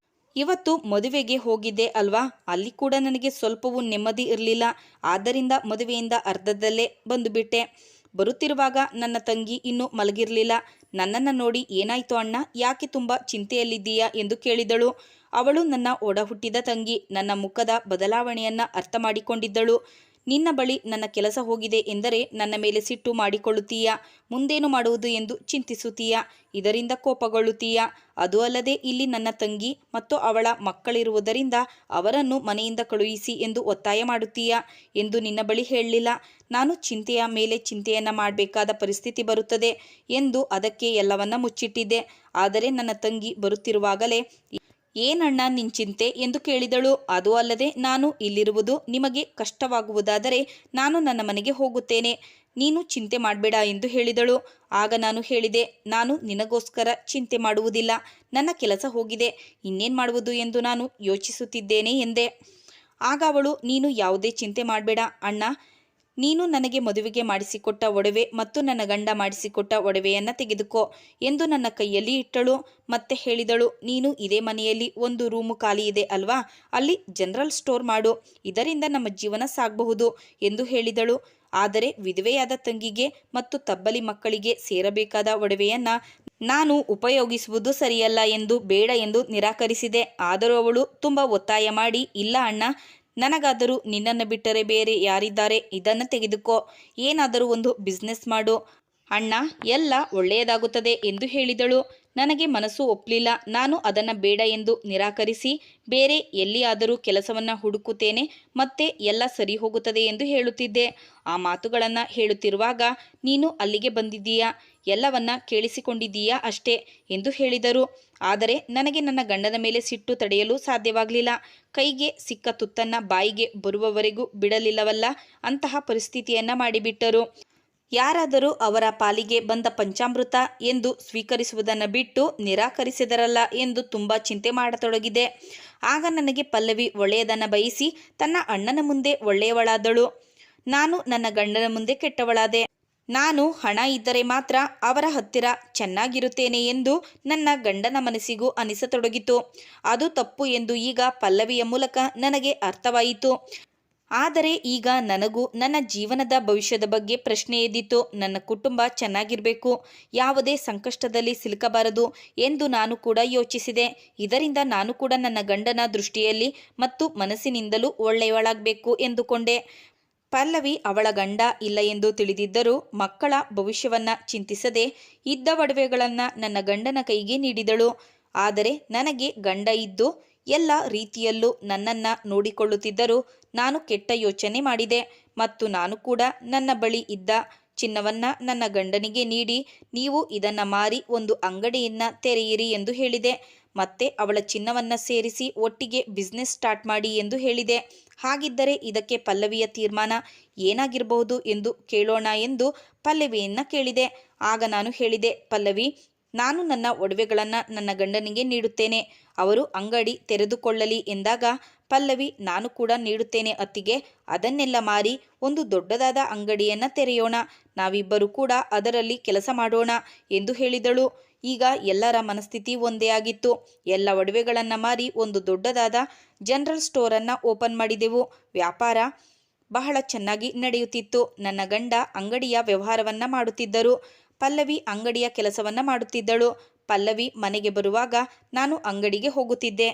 ಇವತ್ತು ಮದುವೆಗೆ ಹೋಗಿದ್ದೆ ಅಲ್ವಾ, ಅಲ್ಲಿ ಕೂಡ ನನಗೆ ಸ್ವಲ್ಪವೂ ನೆಮ್ಮದಿ ಇರಲಿಲ್ಲ. ಆದ್ದರಿಂದ ಮದುವೆಯಿಂದ ಅರ್ಧದಲ್ಲೇ ಬಂದುಬಿಟ್ಟೆ. ಬರುತ್ತಿರುವಾಗ ನನ್ನ ತಂಗಿ ಇನ್ನೂ ಮಲಗಿರಲಿಲ್ಲ. ನನ್ನನ್ನು ನೋಡಿ ಏನಾಯ್ತು ಅಣ್ಣ, ಯಾಕೆ ತುಂಬ ಚಿಂತೆಯಲ್ಲಿದ್ದೀಯಾ ಎಂದು ಕೇಳಿದಳು. ಅವಳು ನನ್ನ ಒಡ ಹುಟ್ಟಿದ ತಂಗಿ. ನನ್ನ ಮುಖದ ಬದಲಾವಣೆಯನ್ನು ಅರ್ಥ ಮಾಡಿಕೊಂಡಿದ್ದಳು. ನಿನ್ನ ಬಳಿ ನನ್ನ ಕೆಲಸ ಹೋಗಿದೆ ಎಂದರೆ ನನ್ನ ಮೇಲೆ ಸಿಟ್ಟು ಮಾಡಿಕೊಳ್ಳುತ್ತೀಯಾ, ಮುಂದೇನು ಮಾಡುವುದು ಎಂದು ಚಿಂತಿಸುತ್ತೀಯಾ, ಇದರಿಂದ ಕೋಪಗೊಳ್ಳುತ್ತೀಯಾ. ಅದು ಅಲ್ಲದೆ ಇಲ್ಲಿ ನನ್ನ ತಂಗಿ ಮತ್ತು ಅವಳ ಮಕ್ಕಳಿರುವುದರಿಂದ ಅವರನ್ನು ಮನೆಯಿಂದ ಕಳುಹಿಸಿ ಎಂದು ಒತ್ತಾಯ ಮಾಡುತ್ತೀಯಾ ಎಂದು ನಿನ್ನ ಬಳಿ ಹೇಳಲಿಲ್ಲ. ನಾನು ಚಿಂತೆಯ ಮೇಲೆ ಚಿಂತೆಯನ್ನು ಮಾಡಬೇಕಾದ ಪರಿಸ್ಥಿತಿ ಬರುತ್ತದೆ ಎಂದು ಅದಕ್ಕೆ ಎಲ್ಲವನ್ನ ಮುಚ್ಚಿಟ್ಟಿದ್ದೆ. ಆದರೆ ನನ್ನ ತಂಗಿ ಬರುತ್ತಿರುವಾಗಲೇ ಏನಣ್ಣ ನಿನ್ ಚಿಂತೆ ಎಂದು ಕೇಳಿದಳು. ಅದು ಅಲ್ಲದೆ ನಾನು ಇಲ್ಲಿರುವುದು ನಿಮಗೆ ಕಷ್ಟವಾಗುವುದಾದರೆ ನಾನು ನನ್ನ ಮನೆಗೆ ಹೋಗುತ್ತೇನೆ, ನೀನು ಚಿಂತೆ ಮಾಡಬೇಡ ಎಂದು ಹೇಳಿದಳು. ಆಗ ನಾನು ಹೇಳಿದೆ, ನಾನು ನಿನಗೋಸ್ಕರ ಚಿಂತೆ ಮಾಡುವುದಿಲ್ಲ, ನನ್ನ ಕೆಲಸ ಹೋಗಿದೆ, ಇನ್ನೇನು ಮಾಡುವುದು ಎಂದು ನಾನು ಯೋಚಿಸುತ್ತಿದ್ದೇನೆ ಎಂದೆ. ಆಗ ಅವಳು, ನೀನು ಯಾವುದೇ ಚಿಂತೆ ಮಾಡಬೇಡ ಅಣ್ಣ, ನೀನು ನನಗೆ ಮದುವೆಗೆ ಮಾಡಿಸಿಕೊಟ್ಟ ಒಡವೆ ಮತ್ತು ನನ್ನ ಗಂಡ ಮಾಡಿಸಿಕೊಟ್ಟ ಒಡವೆಯನ್ನು ತೆಗೆದುಕೋ ಎಂದು ನನ್ನ ಕೈಯಲ್ಲಿ ಇಟ್ಟಳು. ಮತ್ತೆ ಹೇಳಿದಳು, ನೀನು ಇದೇ ಮನೆಯಲ್ಲಿ ಒಂದು ರೂಮು ಖಾಲಿ ಇದೆ ಅಲ್ವಾ, ಅಲ್ಲಿ ಜನರಲ್ ಸ್ಟೋರ್ ಮಾಡು, ಇದರಿಂದ ನಮ್ಮ ಜೀವನ ಸಾಗಬಹುದು ಎಂದು ಹೇಳಿದಳು. ಆದರೆ ವಿಧವೆಯಾದ ತಂಗಿಗೆ ಮತ್ತು ತಬ್ಬಲಿ ಮಕ್ಕಳಿಗೆ ಸೇರಬೇಕಾದ ಒಡವೆಯನ್ನು ನಾನು ಉಪಯೋಗಿಸುವುದು ಸರಿಯಲ್ಲ ಎಂದು ಬೇಡ ಎಂದು ನಿರಾಕರಿಸಿದೆ. ಆದರೂ ಅವಳು ತುಂಬ ಒತ್ತಾಯ ಮಾಡಿ, ಇಲ್ಲ ಅಣ್ಣ, ನನಗಾದರೂ ನಿನ್ನನ್ನು ಬಿಟ್ಟರೆ ಬೇರೆ ಯಾರಿದ್ದಾರೆ, ಇದನ್ನು ತೆಗೆದುಕೋ, ಏನಾದರೂ ಒಂದು ಬಿಸ್ನೆಸ್ ಮಾಡು ಅಣ್ಣ, ಎಲ್ಲ ಒಳ್ಳೆಯದಾಗುತ್ತದೆ ಎಂದು ಹೇಳಿದಳು. ನನಗೆ ಮನಸ್ಸು ಒಪ್ಪಲಿಲ್ಲ. ನಾನು ಅದನ್ನು ಬೇಡ ಎಂದು ನಿರಾಕರಿಸಿ ಬೇರೆ ಎಲ್ಲಿಯಾದರೂ ಕೆಲಸವನ್ನು ಹುಡುಕುತ್ತೇನೆ, ಮತ್ತೆ ಎಲ್ಲ ಸರಿ ಹೋಗುತ್ತದೆ ಎಂದು ಹೇಳುತ್ತಿದ್ದೆ. ಆ ಮಾತುಗಳನ್ನು ಹೇಳುತ್ತಿರುವಾಗ ನೀನು ಅಲ್ಲಿಗೆ ಬಂದಿದ್ದೀಯಾ, ಎಲ್ಲವನ್ನ ಕೇಳಿಸಿಕೊಂಡಿದ್ದೀಯಾ ಅಷ್ಟೇ ಎಂದು ಹೇಳಿದರು. ಆದರೆ ನನಗೆ ನನ್ನ ಗಂಡನ ಮೇಲೆ ಸಿಟ್ಟು ತಡೆಯಲು ಸಾಧ್ಯವಾಗಲಿಲ್ಲ. ಕೈಗೆ ಸಿಕ್ಕ ತುತ್ತನ್ನು ಬಾಯಿಗೆ ಬರುವವರೆಗೂ ಬಿಡಲಿಲ್ಲವಲ್ಲ, ಅಂತಹ ಪರಿಸ್ಥಿತಿಯನ್ನು ಮಾಡಿಬಿಟ್ಟರು. ಯಾರಾದರೂ ಅವರ ಪಾಲಿಗೆ ಬಂದ ಪಂಚಾಮೃತ ಎಂದು ಸ್ವೀಕರಿಸುವುದನ್ನು ಬಿಟ್ಟು ನಿರಾಕರಿಸಿದರಲ್ಲ ಎಂದು ತುಂಬ ಚಿಂತೆ ಮಾಡತೊಡಗಿದೆ. ಆಗ ನನಗೆ ಪಲ್ಲವಿ ಒಳ್ಳೆಯದನ್ನು ಬಯಸಿ ತನ್ನ ಅಣ್ಣನ ಮುಂದೆ ಒಳ್ಳೆಯವಳಾದಳು, ನಾನು ನನ್ನ ಗಂಡನ ಮುಂದೆ ಕೆಟ್ಟವಳಾದೆ. ನಾನು ಹಣ ಇದ್ದರೆ ಮಾತ್ರ ಅವರ ಹತ್ತಿರ ಚೆನ್ನಾಗಿರುತ್ತೇನೆ ಎಂದು ನನ್ನ ಗಂಡನ ಮನಸ್ಸಿಗೂ ಅನಿಸತೊಡಗಿತು. ಅದು ತಪ್ಪು ಎಂದು ಈಗ ಪಲ್ಲವಿಯ ಮೂಲಕ ನನಗೆ ಅರ್ಥವಾಯಿತು. ಆದರೆ ಈಗ ನನಗೂ ನನ್ನ ಜೀವನದ ಭವಿಷ್ಯದ ಬಗ್ಗೆ ಪ್ರಶ್ನೆ ಎದ್ದಿತು. ನನ್ನ ಕುಟುಂಬ ಚೆನ್ನಾಗಿರಬೇಕು, ಯಾವುದೇ ಸಂಕಷ್ಟದಲ್ಲಿ ಸಿಲುಕಬಾರದು ಎಂದು ನಾನು ಕೂಡ ಯೋಚಿಸಿದೆ. ಇದರಿಂದ ನಾನು ಕೂಡ ನನ್ನ ಗಂಡನ ದೃಷ್ಟಿಯಲ್ಲಿ ಮತ್ತು ಮನಸ್ಸಿನಿಂದಲೂ ಒಳ್ಳೆಯವಳಾಗಬೇಕು ಎಂದುಕೊಂಡೆ. ಪಲ್ಲವಿ ಅವಳ ಗಂಡ ಇಲ್ಲ ಎಂದು ತಿಳಿದಿದ್ದರೂ ಮಕ್ಕಳ ಭವಿಷ್ಯವನ್ನು ಚಿಂತಿಸದೆ ಇದ್ದ ಒಡವೆಗಳನ್ನು ನನ್ನ ಗಂಡನ ಕೈಗೆ ನೀಡಿದಳು. ಆದರೆ ನನಗೆ ಗಂಡ ಇದ್ದು ಎಲ್ಲ ರೀತಿಯಲ್ಲೂ ನನ್ನನ್ನು ನೋಡಿಕೊಳ್ಳುತ್ತಿದ್ದರೂ ನಾನು ಕೆಟ್ಟ ಯೋಚನೆ ಮಾಡಿದೆ ಮತ್ತು ನಾನು ಕೂಡ ನನ್ನ ಬಳಿ ಇದ್ದ ಚಿನ್ನವನ್ನು ನನ್ನ ಗಂಡನಿಗೆ ನೀಡಿ, ನೀವು ಇದನ್ನು ಮಾರಿ ಒಂದು ಅಂಗಡಿಯನ್ನು ತೆರೆಯಿರಿ ಎಂದು ಹೇಳಿದೆ. ಮತ್ತೆ ಅವಳ ಚಿನ್ನವನ್ನು ಸೇರಿಸಿ ಒಟ್ಟಿಗೆ ಬಿಸ್ನೆಸ್ ಸ್ಟಾರ್ಟ್ ಮಾಡಿ ಎಂದು ಹೇಳಿದೆ. ಹಾಗಿದ್ದರೆ ಇದಕ್ಕೆ ಪಲ್ಲವಿಯ ತೀರ್ಮಾನ ಏನಾಗಿರಬಹುದು ಎಂದು ಕೇಳೋಣ ಎಂದು ಪಲ್ಲವಿಯನ್ನು ಕೇಳಿದೆ. ಆಗ ನಾನು ಹೇಳಿದೆ, ಪಲ್ಲವಿ, ನಾನು ನನ್ನ ಒಡವೆಗಳನ್ನು ನನ್ನ ಗಂಡನಿಗೆ ನೀಡುತ್ತೇನೆ, ಅವರು ಅಂಗಡಿ ತೆರೆದುಕೊಳ್ಳಲಿ ಎಂದಾಗ ಪಲ್ಲವಿ, ನಾನು ಕೂಡ ನೀಡುತ್ತೇನೆ ಅತ್ತಿಗೆ, ಅದನ್ನೆಲ್ಲ ಮಾರಿ ಒಂದು ದೊಡ್ಡದಾದ ಅಂಗಡಿಯನ್ನು ತೆರೆಯೋಣ, ನಾವಿಬ್ಬರು ಕೂಡ ಅದರಲ್ಲಿ ಕೆಲಸ ಮಾಡೋಣ ಎಂದು ಹೇಳಿದಳು. ಈಗ ಎಲ್ಲರ ಮನಸ್ಥಿತಿ ಒಂದೇ ಆಗಿತ್ತು. ಎಲ್ಲ ಒಡವೆಗಳನ್ನು ಮಾರಿ ಒಂದು ದೊಡ್ಡದಾದ ಜನರಲ್ ಸ್ಟೋರನ್ನು ಓಪನ್ ಮಾಡಿದೆವು. ವ್ಯಾಪಾರ ಬಹಳ ಚೆನ್ನಾಗಿ ನಡೆಯುತ್ತಿತ್ತು. ನನ್ನ ಗಂಡ ಅಂಗಡಿಯ ವ್ಯವಹಾರವನ್ನು ಮಾಡುತ್ತಿದ್ದರು, ಪಲ್ಲವಿ ಅಂಗಡಿಯ ಕೆಲಸವನ್ನು ಮಾಡುತ್ತಿದ್ದಳು. ಪಲ್ಲವಿ ಮನೆಗೆ ಬರುವಾಗ ನಾನು ಅಂಗಡಿಗೆ ಹೋಗುತ್ತಿದ್ದೆ.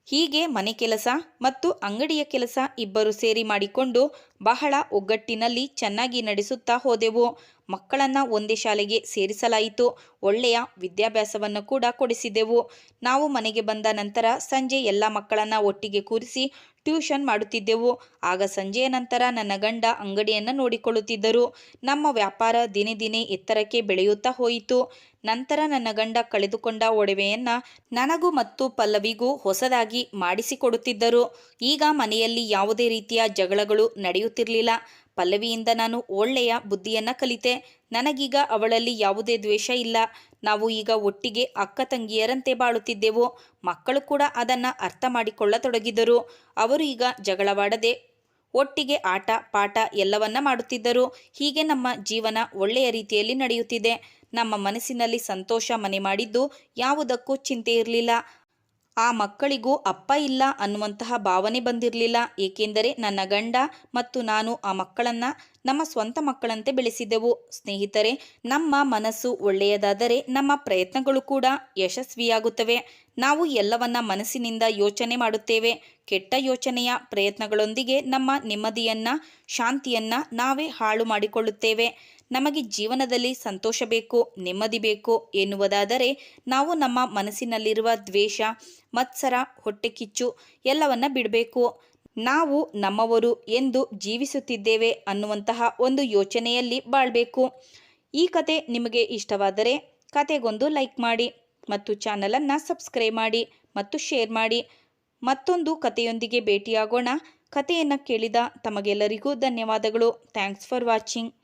ಹೀಗೆ ಮನೆ ಕೆಲಸ ಮತ್ತು ಅಂಗಡಿಯ ಕೆಲಸ ಇಬ್ಬರು ಸೇರಿ ಮಾಡಿಕೊಂಡು ಬಹಳ ಒಗ್ಗಟ್ಟಿನಲ್ಲಿ ಚೆನ್ನಾಗಿ ನಡೆಸುತ್ತಾ ಹೋದೆವು. ಮಕ್ಕಳನ್ನು ಒಂದೇ ಶಾಲೆಗೆ ಸೇರಿಸಲಾಯಿತು. ಒಳ್ಳೆಯ ವಿದ್ಯಾಭ್ಯಾಸವನ್ನು ಕೂಡ ಕೊಡಿಸಿದೆವು. ನಾವು ಮನೆಗೆ ಬಂದ ನಂತರ ಸಂಜೆ ಎಲ್ಲ ಮಕ್ಕಳನ್ನು ಒಟ್ಟಿಗೆ ಕೂರಿಸಿ ಟ್ಯೂಷನ್ ಮಾಡುತ್ತಿದ್ದೆವು. ಆಗ ಸಂಜೆಯ ನಂತರ ನನ್ನ ಗಂಡ ಅಂಗಡಿಯನ್ನು ನೋಡಿಕೊಳ್ಳುತ್ತಿದ್ದರು. ನಮ್ಮ ವ್ಯಾಪಾರ ದಿನೇ ದಿನೇ ಎತ್ತರಕ್ಕೆ ಬೆಳೆಯುತ್ತಾ ಹೋಯಿತು. ನಂತರ ನನ್ನ ಗಂಡ ಕಳೆದುಕೊಂಡ ಒಡವೆಯನ್ನು ನನಗೂ ಮತ್ತು ಪಲ್ಲವಿಗೂ ಹೊಸದಾಗಿ ಮಾಡಿಸಿಕೊಡುತ್ತಿದ್ದರು. ಈಗ ಮನೆಯಲ್ಲಿ ಯಾವುದೇ ರೀತಿಯ ಜಗಳಗಳು ನಡೆಯುತ್ತಿರಲಿಲ್ಲ. ಪಲ್ಲವಿಯಿಂದ ನಾನು ಒಳ್ಳೆಯ ಬುದ್ಧಿಯನ್ನು ಕಲಿತೆ. ನನಗೀಗ ಅವಳಲ್ಲಿ ಯಾವುದೇ ದ್ವೇಷ ಇಲ್ಲ. ನಾವು ಈಗ ಒಟ್ಟಿಗೆ ಅಕ್ಕ ತಂಗಿಯರಂತೆ ಬಾಳುತ್ತಿದ್ದೆವು. ಮಕ್ಕಳು ಕೂಡ ಅದನ್ನು ಅರ್ಥ ಮಾಡಿಕೊಳ್ಳತೊಡಗಿದರು. ಅವರು ಈಗ ಜಗಳವಾಡದೆ ಒಟ್ಟಿಗೆ ಆಟ ಪಾಠ ಎಲ್ಲವನ್ನ ಮಾಡುತ್ತಿದ್ದರು. ಹೀಗೆ ನಮ್ಮ ಜೀವನ ಒಳ್ಳೆಯ ರೀತಿಯಲ್ಲಿ ನಡೆಯುತ್ತಿದೆ. ನಮ್ಮ ಮನಸ್ಸಿನಲ್ಲಿ ಸಂತೋಷ ಮನೆ ಮಾಡಿದ್ದು ಯಾವುದಕ್ಕೂ ಚಿಂತೆ ಇರಲಿಲ್ಲ. ಆ ಮಕ್ಕಳಿಗೂ ಅಪ್ಪ ಇಲ್ಲ ಅನ್ನುವಂತಹ ಭಾವನೆ ಬಂದಿರಲಿಲ್ಲ. ಏಕೆಂದರೆ ನನ್ನ ಗಂಡ ಮತ್ತು ನಾನು ಆ ಮಕ್ಕಳನ್ನು ನಮ್ಮ ಸ್ವಂತ ಮಕ್ಕಳಂತೆ ಬೆಳೆಸಿದೆವು. ಸ್ನೇಹಿತರೆ, ನಮ್ಮ ಮನಸ್ಸು ಒಳ್ಳೆಯದಾದರೆ ನಮ್ಮ ಪ್ರಯತ್ನಗಳು ಕೂಡ ಯಶಸ್ವಿಯಾಗುತ್ತವೆ. ನಾವು ಎಲ್ಲವನ್ನ ಮನಸ್ಸಿನಿಂದ ಯೋಚನೆ ಮಾಡುತ್ತೇವೆ. ಕೆಟ್ಟ ಯೋಚನೆಯ ಪ್ರಯತ್ನಗಳೊಂದಿಗೆ ನಮ್ಮ ನೆಮ್ಮದಿಯನ್ನ ಶಾಂತಿಯನ್ನ ನಾವೇ ಹಾಳು ಮಾಡಿಕೊಳ್ಳುತ್ತೇವೆ. ನಮಗೆ ಜೀವನದಲ್ಲಿ ಸಂತೋಷ ಬೇಕು, ನೆಮ್ಮದಿ ಬೇಕು ಎನ್ನುವುದಾದರೆ ನಾವು ನಮ್ಮ ಮನಸ್ಸಿನಲ್ಲಿರುವ ದ್ವೇಷ, ಮತ್ಸರ, ಹೊಟ್ಟೆ ಕಿಚ್ಚು ಎಲ್ಲವನ್ನ ಬಿಡಬೇಕು. ನಾವು ನಮ್ಮವರು ಎಂದು ಜೀವಿಸುತ್ತಿದ್ದೇವೆ ಅನ್ನುವಂತಹ ಒಂದು ಯೋಚನೆಯಲ್ಲಿ ಬಾಳಬೇಕು. ಈ ಕತೆ ನಿಮಗೆ ಇಷ್ಟವಾದರೆ ಕತೆಗೊಂದು ಲೈಕ್ ಮಾಡಿ ಮತ್ತು ಚಾನಲನ್ನು ಸಬ್ಸ್ಕ್ರೈಬ್ ಮಾಡಿ ಮತ್ತು ಶೇರ್ ಮಾಡಿ. ಮತ್ತೊಂದು ಕತೆಯೊಂದಿಗೆ ಭೇಟಿಯಾಗೋಣ. ಕತೆಯನ್ನು ಕೇಳಿದ ತಮಗೆಲ್ಲರಿಗೂ ಧನ್ಯವಾದಗಳು. Thanks for watching.